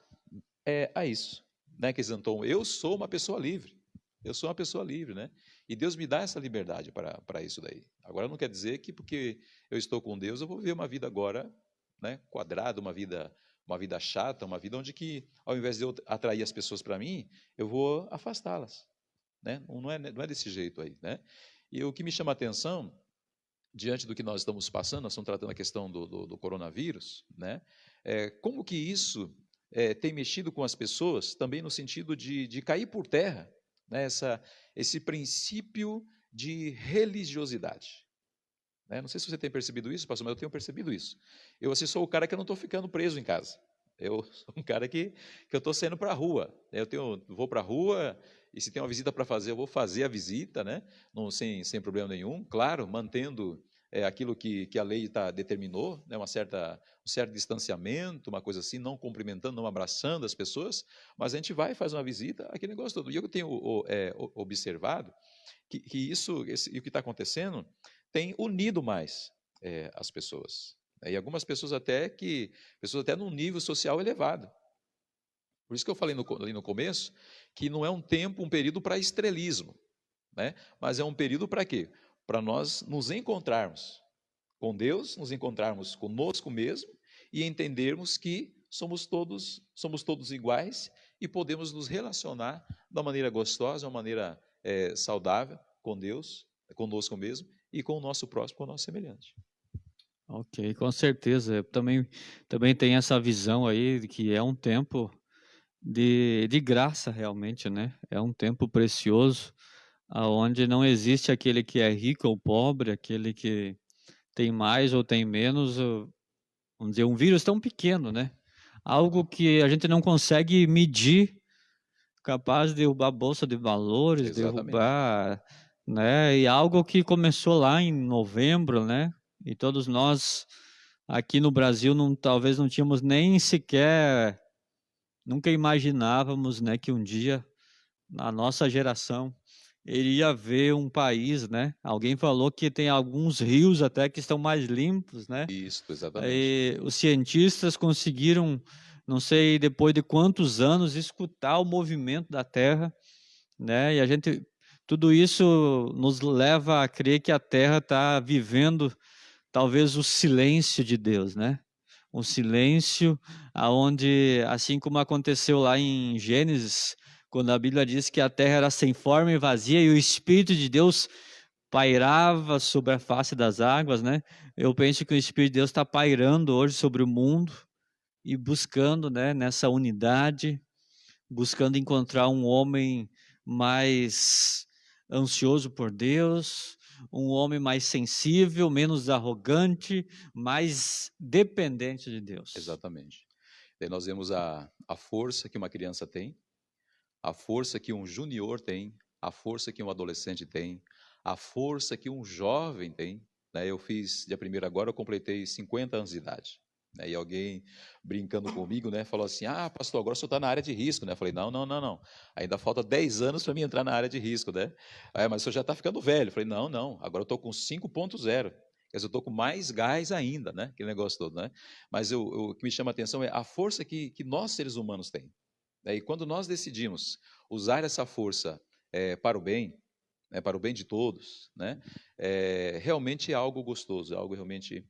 a isso. Né? Quer dizer, então, eu sou uma pessoa livre. Eu sou uma pessoa livre, né? E Deus me dá essa liberdade para isso daí. Agora, não quer dizer que porque eu estou com Deus, eu vou viver uma vida agora, né, quadrada, uma vida chata, uma vida onde que, ao invés de eu atrair as pessoas para mim, eu vou afastá-las. Né? Não é desse jeito aí. Né? E o que me chama a atenção, diante do que nós estamos passando, nós estamos tratando a questão do coronavírus, né? Como que isso tem mexido com as pessoas, também no sentido de cair por terra, né? Esse princípio de religiosidade. Né? Não sei se você tem percebido isso, pastor, mas eu tenho percebido isso. Eu assim, sou o cara que eu não estou ficando preso em casa. Eu sou um cara que eu estou saindo para a rua. Vou para a rua e se tem uma visita para fazer, eu vou fazer a visita, né? Não, sem problema nenhum. Claro, mantendo aquilo que a lei determinou, né? Um certo distanciamento, uma coisa assim, não cumprimentando, não abraçando as pessoas, mas a gente vai e faz uma visita, aquele negócio todo. E eu tenho observado que o que está acontecendo tem unido mais as pessoas. E algumas pessoas até num nível social elevado. Por isso que eu falei ali no começo que não é um período para estrelismo, né? Mas é um período para quê? Para nós nos encontrarmos com Deus, nos encontrarmos conosco mesmo e entendermos que somos todos iguais e podemos nos relacionar de uma maneira gostosa, de uma maneira saudável com Deus, conosco mesmo e com o nosso próximo, com o nosso semelhante. Ok, com certeza. Eu também tenho essa visão aí de que é um tempo de graça realmente, né? É um tempo precioso, aonde não existe aquele que é rico ou pobre, aquele que tem mais ou tem menos, vamos dizer, um vírus tão pequeno, né? Algo que a gente não consegue medir, capaz de derrubar a bolsa de valores, Exatamente. derrubar, né? E algo que começou lá em novembro, né? E todos nós aqui no Brasil talvez não tínhamos nem sequer, nunca imaginávamos, né, que um dia na nossa geração iria ver um país, né? Alguém falou que tem alguns rios até que estão mais limpos, né? Isso, exatamente. Aí, os cientistas conseguiram, não sei depois de quantos anos, escutar o movimento da Terra, né? E tudo isso nos leva a crer que a Terra está vivendo talvez o silêncio de Deus, né? Um silêncio aonde, assim como aconteceu lá em Gênesis, quando a Bíblia diz que a terra era sem forma e vazia e o Espírito de Deus pairava sobre a face das águas, né? Eu penso que o Espírito de Deus está pairando hoje sobre o mundo e buscando, né, nessa unidade, buscando encontrar um homem mais ansioso por Deus, um homem mais sensível, menos arrogante, mais dependente de Deus. Exatamente. Daí nós vemos a força que uma criança tem, a força que um junior tem, a força que um adolescente tem, a força que um jovem tem. Né? Eu fiz, dia 1º agora, eu completei 50 anos de idade. Né? E alguém brincando comigo, né, falou assim, pastor, agora o senhor está na área de risco. Né? Eu falei, não. Ainda falta 10 anos para mim entrar na área de risco. Né? Mas o senhor já está ficando velho. Eu falei, não, agora eu estou com 5.0. Quer dizer, eu estou com mais gás ainda, né? Aquele negócio todo, né? Mas o que me chama a atenção é a força que nós, seres humanos, temos. E quando nós decidimos usar essa força para o bem, para o bem de todos, né? Realmente é algo gostoso, é algo realmente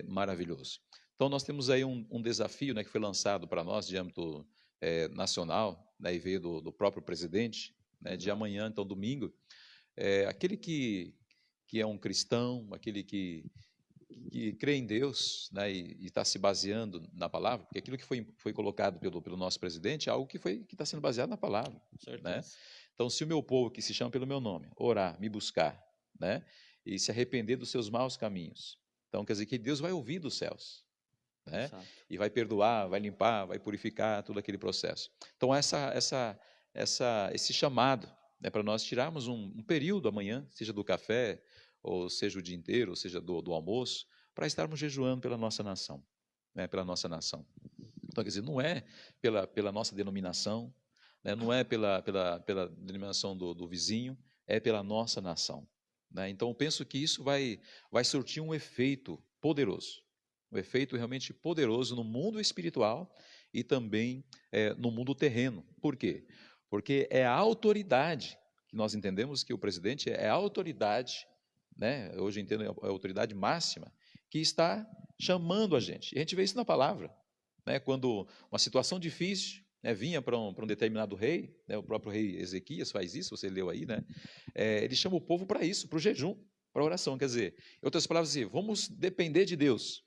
maravilhoso. Então, nós temos aí um desafio, né, que foi lançado para nós de âmbito nacional, né, e veio do próprio presidente, né, de amanhã, então, domingo, aquele que é um cristão, aquele que crê em Deus, né, e está se baseando na palavra, porque aquilo que foi colocado pelo nosso presidente é algo que está sendo baseado na palavra. Né? Então, se o meu povo, que se chama pelo meu nome, orar, me buscar, né, e se arrepender dos seus maus caminhos, então quer dizer que Deus vai ouvir dos céus, né, e vai perdoar, vai limpar, vai purificar todo aquele processo. Então, esse chamado, né, para nós tirarmos um período amanhã, seja do café, ou seja o dia inteiro, ou seja do almoço, para estarmos jejuando pela nossa nação, né, pela nossa nação. Então, quer dizer, não é pela nossa denominação, né, não é pela denominação do vizinho, é pela nossa nação. Né? Então, eu penso que isso vai surtir um efeito poderoso, um efeito realmente poderoso no mundo espiritual e também no mundo terreno. Por quê? Porque é a autoridade, que nós entendemos que o presidente é a autoridade, né? Hoje eu entendo a autoridade máxima, que está chamando a gente. E a gente vê isso na palavra. Né? Quando uma situação difícil, né, vinha para um determinado rei, né, o próprio rei Ezequias faz isso, você leu aí, né? Ele chama o povo para isso, para o jejum, para a oração. Quer dizer, em outras palavras, assim, vamos depender de Deus,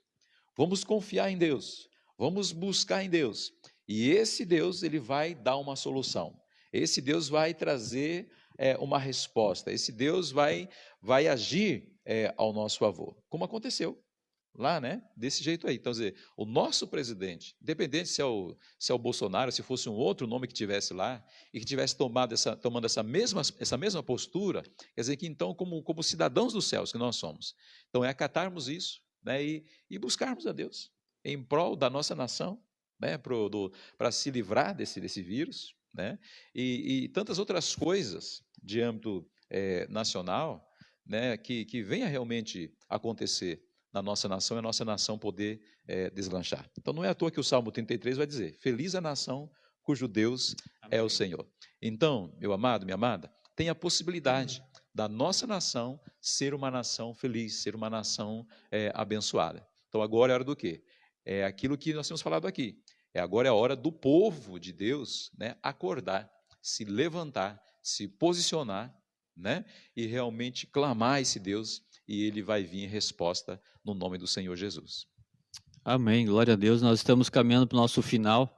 vamos confiar em Deus, vamos buscar em Deus. E esse Deus, ele vai dar uma solução. Esse Deus vai trazer uma resposta. Esse Deus vai agir ao nosso favor, como aconteceu. lá, né? Desse jeito aí. Então, quer dizer, o nosso presidente, independente se é o Bolsonaro, se fosse um outro nome que tivesse lá, e que tivesse tomando essa mesma postura, quer dizer que então, como cidadãos dos céus que nós somos, então é acatarmos isso, né? E buscarmos a Deus em prol da nossa nação, né? Para se livrar desse vírus, né? E tantas outras coisas de âmbito nacional, né? Que venha realmente acontecer na nossa nação e a nossa nação poder deslanchar. Então, não é à toa que o Salmo 33 vai dizer: feliz a nação cujo Deus é o Senhor. Então, meu amado, minha amada, tem a possibilidade da nossa nação ser uma nação feliz, ser uma nação abençoada. Então, agora é hora do quê? É aquilo que nós temos falado aqui. Agora é a hora do povo de Deus, né, acordar, se levantar, se posicionar, né, e realmente clamar a esse Deus, e ele vai vir em resposta no nome do Senhor Jesus. Amém, glória a Deus. Nós estamos caminhando para o nosso final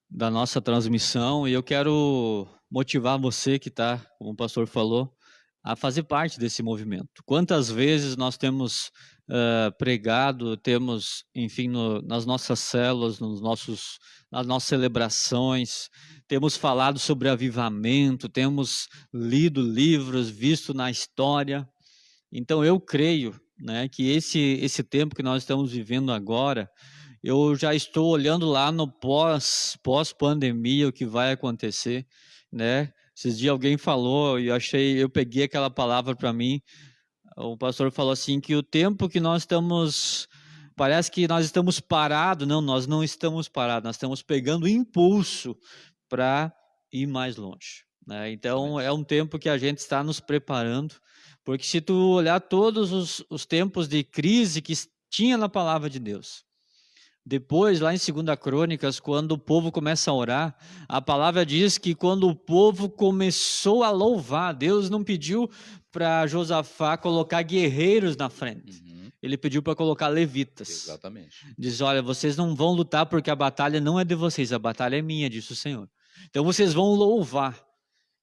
da nossa transmissão e eu quero motivar você que está, como o pastor falou, a fazer parte desse movimento. Quantas vezes nós temos pregado, temos, enfim, nas nossas células, nas nossas celebrações, temos falado sobre avivamento, temos lido livros, visto na história. Então eu creio, né, que esse tempo que nós estamos vivendo agora, eu já estou olhando lá no pós-pandemia o que vai acontecer, né? Esses dias alguém falou e eu peguei aquela palavra para mim. O pastor falou assim que o tempo que nós estamos, parece que nós estamos parados. Não, nós não estamos parados, nós estamos pegando impulso para ir mais longe, né? Então é um tempo que a gente está nos preparando, porque se tu olhar todos os tempos de crise que tinha na palavra de Deus, depois, lá em 2 Crônicas, quando o povo começa a orar, a palavra diz que quando o povo começou a louvar, Deus não pediu para Josafá colocar guerreiros na frente. Ele pediu para colocar levitas. Exatamente. Diz, olha, vocês não vão lutar porque a batalha não é de vocês, a batalha é minha, disse o Senhor. Então vocês vão louvar.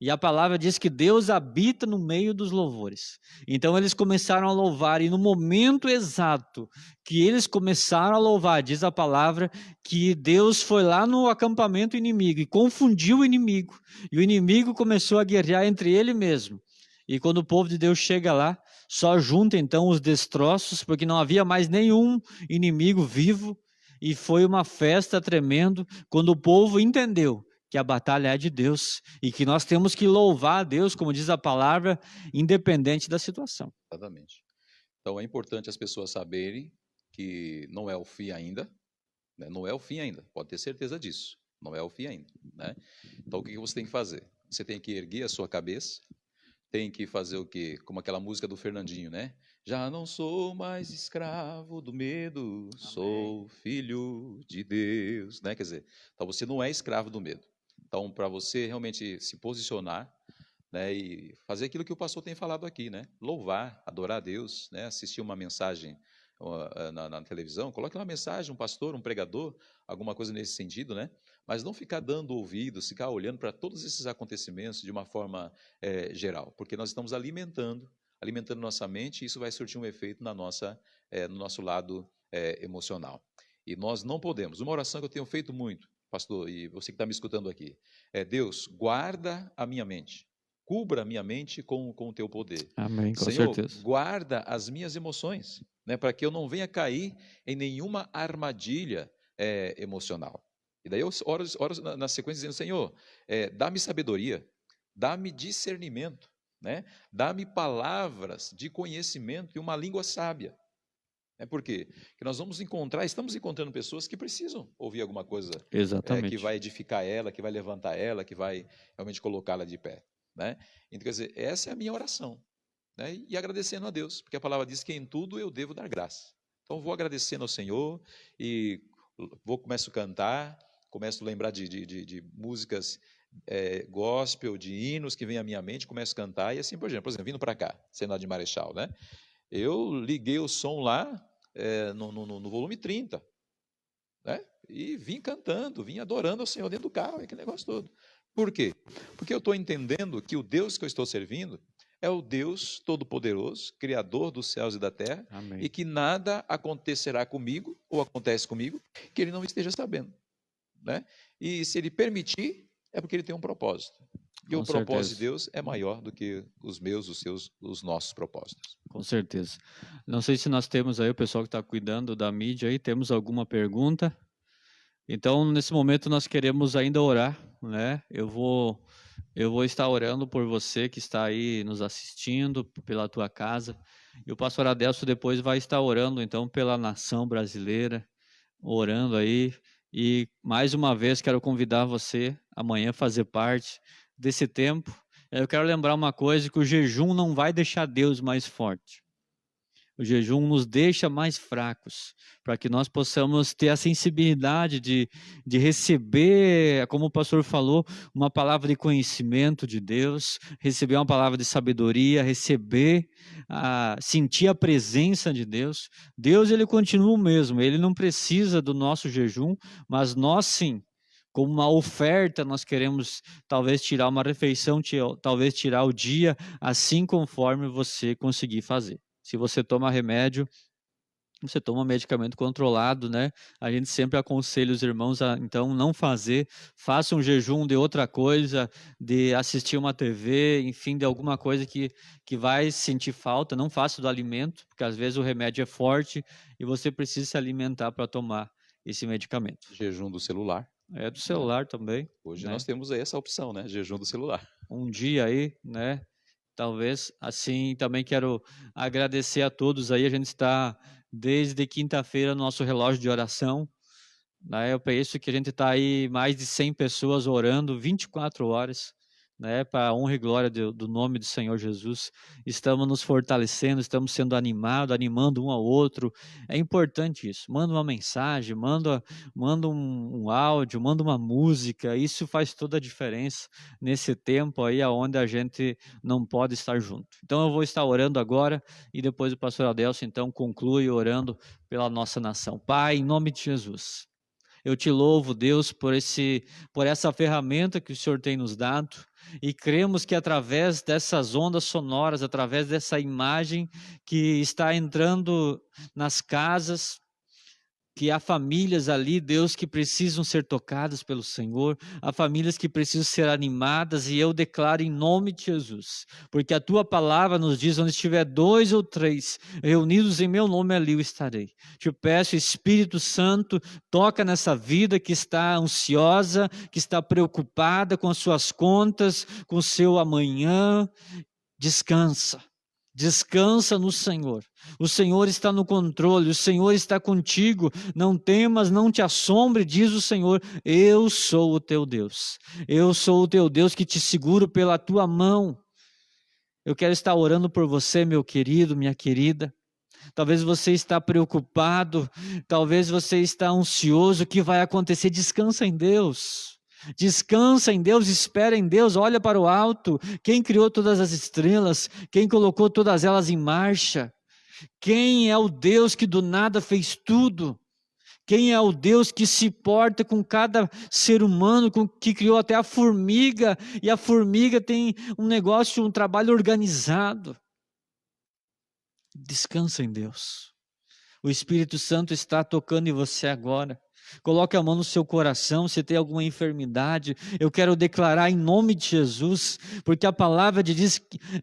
E a palavra diz que Deus habita no meio dos louvores. Então eles começaram a louvar, e no momento exato que eles começaram a louvar, diz a palavra que Deus foi lá no acampamento inimigo e confundiu o inimigo. E o inimigo começou a guerrear entre ele mesmo. E quando o povo de Deus chega lá, só junta então os destroços, porque não havia mais nenhum inimigo vivo. E foi uma festa tremenda quando o povo entendeu que a batalha é de Deus e que nós temos que louvar a Deus, como diz a palavra, independente da situação. Exatamente. Então é importante as pessoas saberem que não é o fim ainda, né? Não é o fim ainda, pode ter certeza disso, não é o fim ainda, né? Então o que você tem que fazer? Você tem que erguer a sua cabeça, tem que fazer o quê? Como aquela música do Fernandinho, né? Já não sou mais escravo do medo, sou filho de Deus, né? Quer dizer, então você não é escravo do medo. Então, para você realmente se posicionar, né, e fazer aquilo que o pastor tem falado aqui, né? Louvar, adorar a Deus, né? Assistir uma mensagem na televisão, coloque uma mensagem, um pastor, um pregador, alguma coisa nesse sentido, né? Mas não ficar dando ouvidos, ficar olhando para todos esses acontecimentos de uma forma geral, porque nós estamos alimentando nossa mente, e isso vai surtir um efeito no nosso lado emocional. E nós não podemos. Uma oração que eu tenho feito muito, pastor, e você que está me escutando aqui, Deus, guarda a minha mente, cubra a minha mente com o teu poder. Amém, com Senhor, certeza. guarda as minhas emoções, né, para que eu não venha cair em nenhuma armadilha emocional. E daí eu oro na sequência dizendo, Senhor, dá-me sabedoria, dá-me discernimento, né, dá-me palavras de conhecimento e uma língua sábia. Por quê? Porque nós estamos encontrando pessoas que precisam ouvir alguma coisa que vai edificar ela, que vai levantar ela, que vai realmente colocá-la de pé, né? Então, quer dizer, essa é a minha oração, né? E agradecendo a Deus, porque a palavra diz que em tudo eu devo dar graça. Então, vou agradecendo ao Senhor e começo a cantar, começo a lembrar de músicas gospel, de hinos que vêm à minha mente, começo a cantar e assim por exemplo. Por exemplo, vindo para cá, sendo lá de Marechal, né? Eu liguei o som lá no volume 30, né? E vim cantando, vim adorando ao Senhor dentro do carro, aquele negócio todo. Por quê? Porque eu estou entendendo que o Deus que eu estou servindo é o Deus Todo-Poderoso, Criador dos céus e da terra, Amém. e que nada acontecerá comigo, ou acontece comigo, que ele não esteja sabendo, né? E se ele permitir, é porque ele tem um propósito. E Com o propósito de certeza. Deus é maior do que os meus, os seus, os nossos propósitos. Com certeza. Não sei se nós temos aí, o pessoal que está cuidando da mídia aí, temos alguma pergunta? Então, nesse momento, nós queremos ainda orar, né? Eu vou estar orando por você que está aí nos assistindo, pela tua casa. E o pastor Adelso depois vai estar orando, então, pela nação brasileira, orando aí. E, mais uma vez, quero convidar você amanhã a fazer parte desse tempo. Eu quero lembrar uma coisa, que o jejum não vai deixar Deus mais forte. O jejum nos deixa mais fracos, para que nós possamos ter a sensibilidade de receber, como o pastor falou, uma palavra de conhecimento de Deus, receber uma palavra de sabedoria, sentir a presença de Deus. Deus, ele continua o mesmo, ele não precisa do nosso jejum, mas nós sim. Como uma oferta, nós queremos talvez tirar uma refeição, talvez tirar o dia, assim conforme você conseguir fazer. Se você toma remédio, você toma medicamento controlado, né? A gente sempre aconselha os irmãos a, então, não fazer. Faça um jejum de outra coisa, de assistir uma TV, enfim, de alguma coisa que vai sentir falta. Não faça do alimento, porque às vezes o remédio é forte e você precisa se alimentar para tomar esse medicamento. Jejum do celular. É do celular também. Hoje né? nós temos aí essa opção, né? Jejum do celular. Um dia aí, né? Talvez, assim, também quero agradecer a todos aí, a gente está desde quinta-feira no nosso relógio de oração, né? Eu penso que a gente está aí mais de 100 pessoas orando 24 horas, né? Para a honra e glória do nome do Senhor Jesus. Estamos nos fortalecendo, estamos sendo animados, animando um ao outro. É importante isso. Manda uma mensagem, manda um áudio, manda uma música. Isso faz toda a diferença nesse tempo aí onde a gente não pode estar junto. Então eu vou estar orando agora e depois o pastor Adelso então conclui orando pela nossa nação. Pai, em nome de Jesus, eu te louvo, Deus, por essa ferramenta que o Senhor tem nos dado, e cremos que através dessas ondas sonoras, através dessa imagem que está entrando nas casas, que há famílias ali, Deus, que precisam ser tocadas pelo Senhor, há famílias que precisam ser animadas, e eu declaro em nome de Jesus, porque a tua palavra nos diz, onde estiver 2 ou 3 reunidos em meu nome, ali eu estarei. Te peço, Espírito Santo, toca nessa vida que está ansiosa, que está preocupada com as suas contas, com o seu amanhã. Descansa. Descansa no Senhor. O Senhor está no controle, o Senhor está contigo. Não temas, não te assombre, diz o Senhor. Eu sou o teu Deus. Eu sou o teu Deus que te seguro pela tua mão. Eu quero estar orando por você, meu querido, minha querida. Talvez você está preocupado, talvez você está ansioso. O que vai acontecer? Descansa em Deus. Descansa em Deus, espera em Deus, olha para o alto. Quem criou todas as estrelas? Quem colocou todas elas em marcha? Quem é o Deus que do nada fez tudo? Quem é o Deus que se porta com cada ser humano, que criou até a formiga, e a formiga tem um negócio, um trabalho organizado? Descansa em Deus. O Espírito Santo está tocando em você agora. Coloque a mão no seu coração, se tem alguma enfermidade, eu quero declarar em nome de Jesus, porque a palavra diz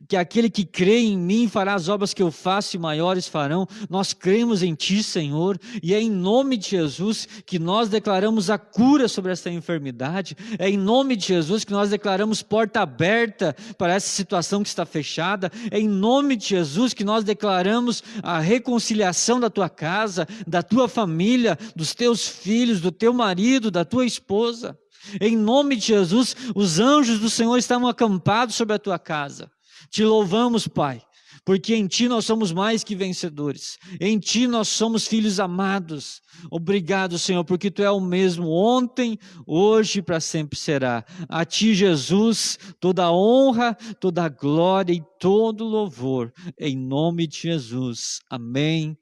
que aquele que crê em mim fará as obras que eu faço e maiores farão. Nós cremos em ti, Senhor, e é em nome de Jesus que nós declaramos a cura sobre essa enfermidade, é em nome de Jesus que nós declaramos porta aberta para essa situação que está fechada, é em nome de Jesus que nós declaramos a reconciliação da tua casa, da tua família, dos teus filhos, do teu marido, da tua esposa. Em nome de Jesus, os anjos do Senhor estão acampados sobre a tua casa. Te louvamos, Pai, porque em ti nós somos mais que vencedores. Em ti nós somos filhos amados. Obrigado, Senhor, porque tu é o mesmo ontem, hoje e para sempre será. A ti, Jesus, toda a honra, toda a glória e todo o louvor. Em nome de Jesus. Amém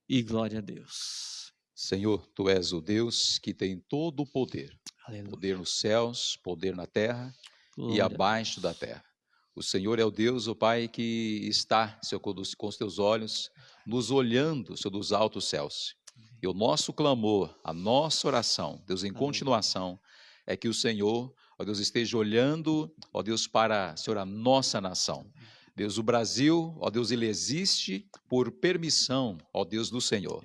e glória a Deus. Senhor, tu és o Deus que tem todo o poder. Aleluia. Poder nos céus, poder na terra e Glória a abaixo Deus. da terra. O Senhor é o Deus, ó Pai, que está, Senhor, com os teus olhos, nos olhando, Senhor, dos altos céus. E o nosso clamor, a nossa oração, Deus, em continuação, é que o Senhor, ó Deus, esteja olhando, ó Deus, para, Senhor, a nossa nação. Deus, o Brasil, ó Deus, ele existe por permissão, ó Deus, do Senhor.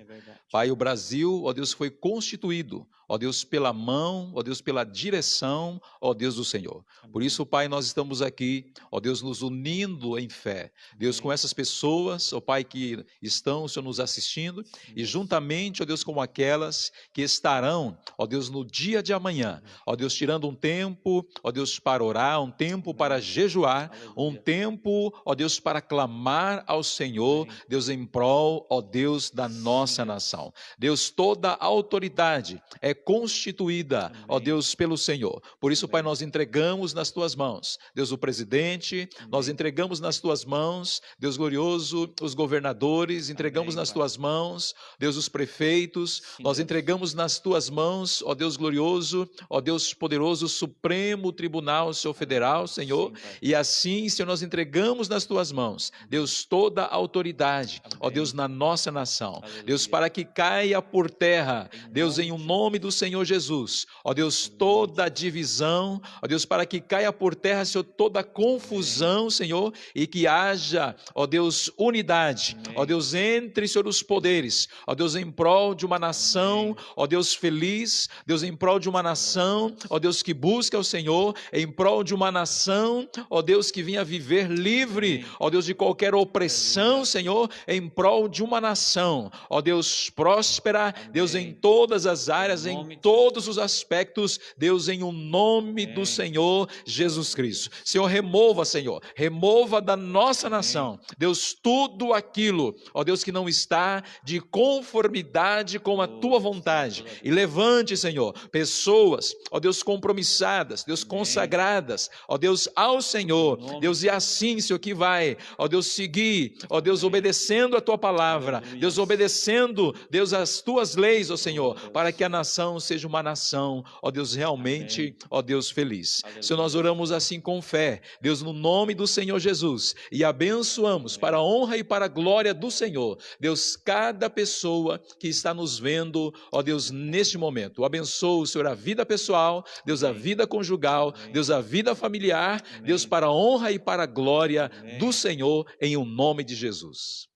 Pai, o Brasil, ó Deus, foi constituído, ó Deus, pela mão, ó Deus, pela direção, ó Deus do Senhor. Por isso, Pai, nós estamos aqui, ó Deus, nos unindo em fé. Deus, com essas pessoas, ó Pai, que estão, Senhor, nos assistindo, e juntamente, ó Deus, com aquelas que estarão, ó Deus, no dia de amanhã, ó Deus, tirando um tempo, ó Deus, para orar, um tempo para jejuar, um tempo, ó Deus, para clamar ao Senhor, Deus, em prol, ó Deus, da nossa nação. Deus, toda a autoridade é constituída, ó Deus, pelo Senhor. Por isso, Pai, nós entregamos nas tuas mãos, Deus, o presidente, nós entregamos nas tuas mãos, Deus glorioso, os governadores, entregamos nas tuas mãos, Deus, os prefeitos, nós entregamos nas tuas mãos, ó Deus glorioso, ó Deus poderoso, Supremo Tribunal, Senhor Federal, Senhor, e assim, Senhor, nós entregamos nas tuas mãos, Deus, toda a autoridade, ó Deus, na nossa nação, Deus, para que caia por terra, Deus, em um nome do Senhor Jesus, ó Deus, toda a divisão, ó Deus, para que caia por terra, Senhor, toda a confusão, Senhor, e que haja, ó Deus, unidade, ó Deus, entre, Senhor, os poderes, ó Deus, em prol de uma nação, ó Deus, feliz, Deus, em prol de uma nação, ó Deus, que busca o Senhor, em prol de uma nação, ó Deus, que vinha viver livre, ó Deus, de qualquer opressão, Senhor, em prol de uma nação, ó Deus, próspera, Deus, em todas as áreas, em todos os aspectos, Deus, em um nome do Senhor Jesus Cristo. Senhor, remova da nossa nação, Deus, tudo aquilo, ó Deus, que não está de conformidade com a tua vontade, e levante, Senhor, pessoas, ó Deus, compromissadas, Deus, consagradas, ó Deus, ao Senhor, Deus, e assim, Senhor, que vai, ó Deus, seguir, ó Deus, obedecendo a tua palavra, Deus, obedecendo, Deus, as tuas leis, ó Senhor, para que a nação seja uma nação, ó Deus, realmente, ó Deus, feliz. Senhor, nós oramos assim com fé, Deus, no nome do Senhor Jesus, e abençoamos para a honra e para a glória do Senhor, Deus, cada pessoa que está nos vendo, ó Deus, neste momento. Abençoa, Senhor, a vida pessoal, Deus, a vida conjugal, Deus, a vida familiar, Deus, para a honra e para a glória do Senhor, em o nome de Jesus.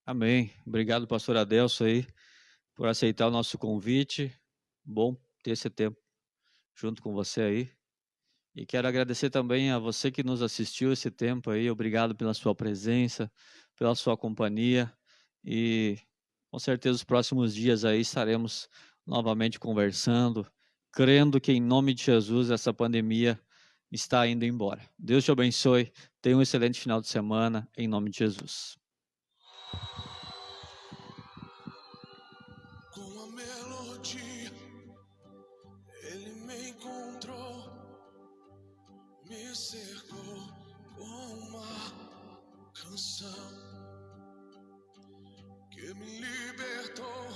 Amém. Obrigado, pastor Adelso, aí, por aceitar o nosso convite. Bom ter esse tempo junto com você aí. E quero agradecer também a você que nos assistiu esse tempo aí. Obrigado pela sua presença, pela sua companhia. E com certeza os próximos dias aí estaremos novamente conversando, crendo que em nome de Jesus essa pandemia está indo embora. Deus te abençoe. Tenha um excelente final de semana, em nome de Jesus. Com a melodia, ele me encontrou, me cercou com uma canção que me libertou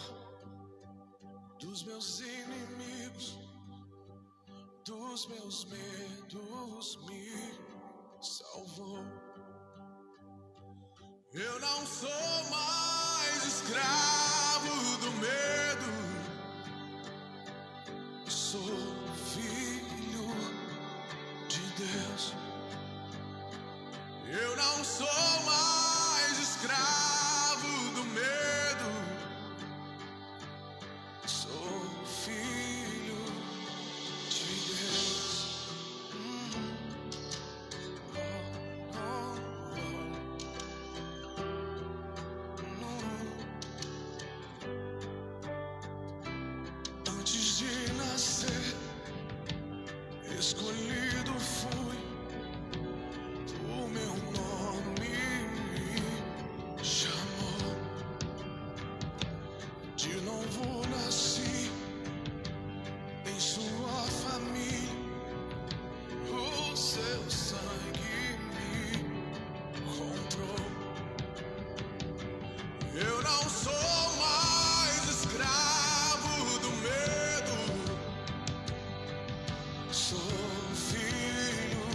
dos meus inimigos, dos meus medos, me salvou. Eu não sou mais escravo do medo, sou filho de Deus. Eu não sou mais escravo do medo, sou filho de Deus. Antes de nascer, escolhido fui, o meu nome me chamou. De novo nasci em sua família, o seu sangue me comprou. Eu não sou mais escravo do medo, sou filho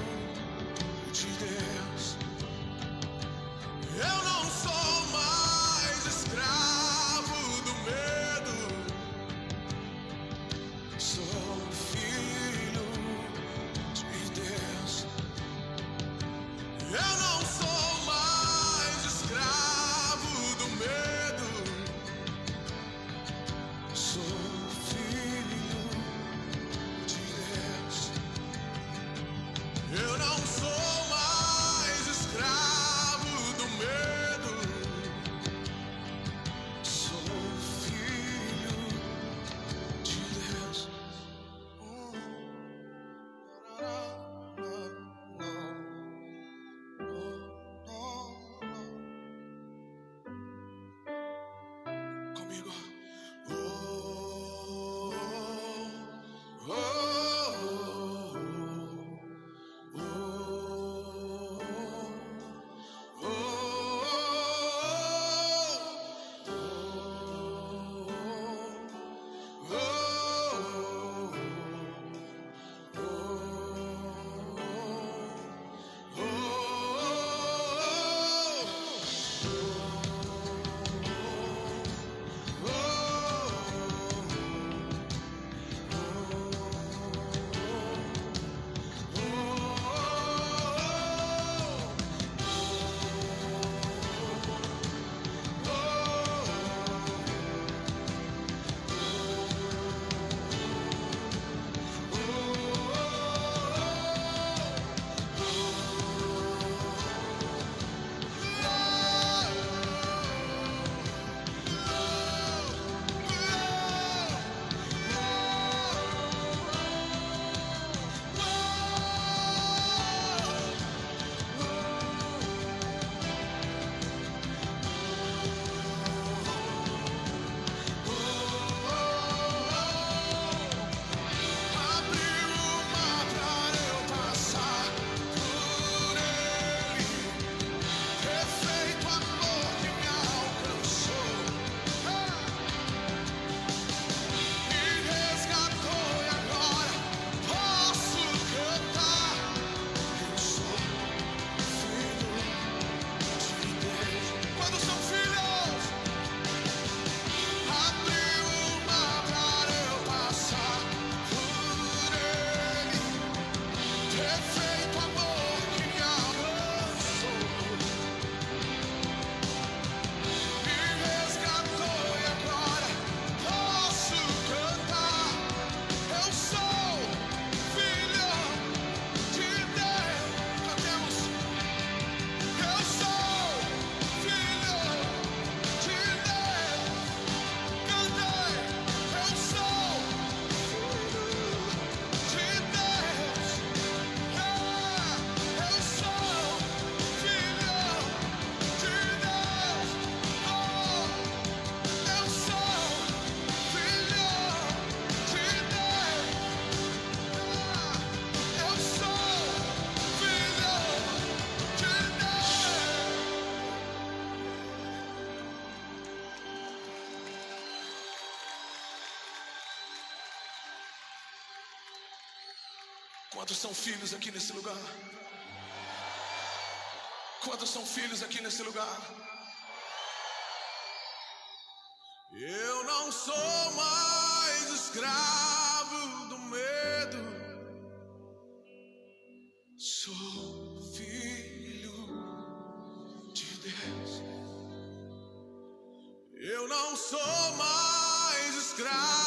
Quantos são filhos aqui nesse lugar? Quantos são filhos aqui nesse lugar? Eu não sou mais escravo do medo. Sou filho de Deus. Eu não sou mais escravo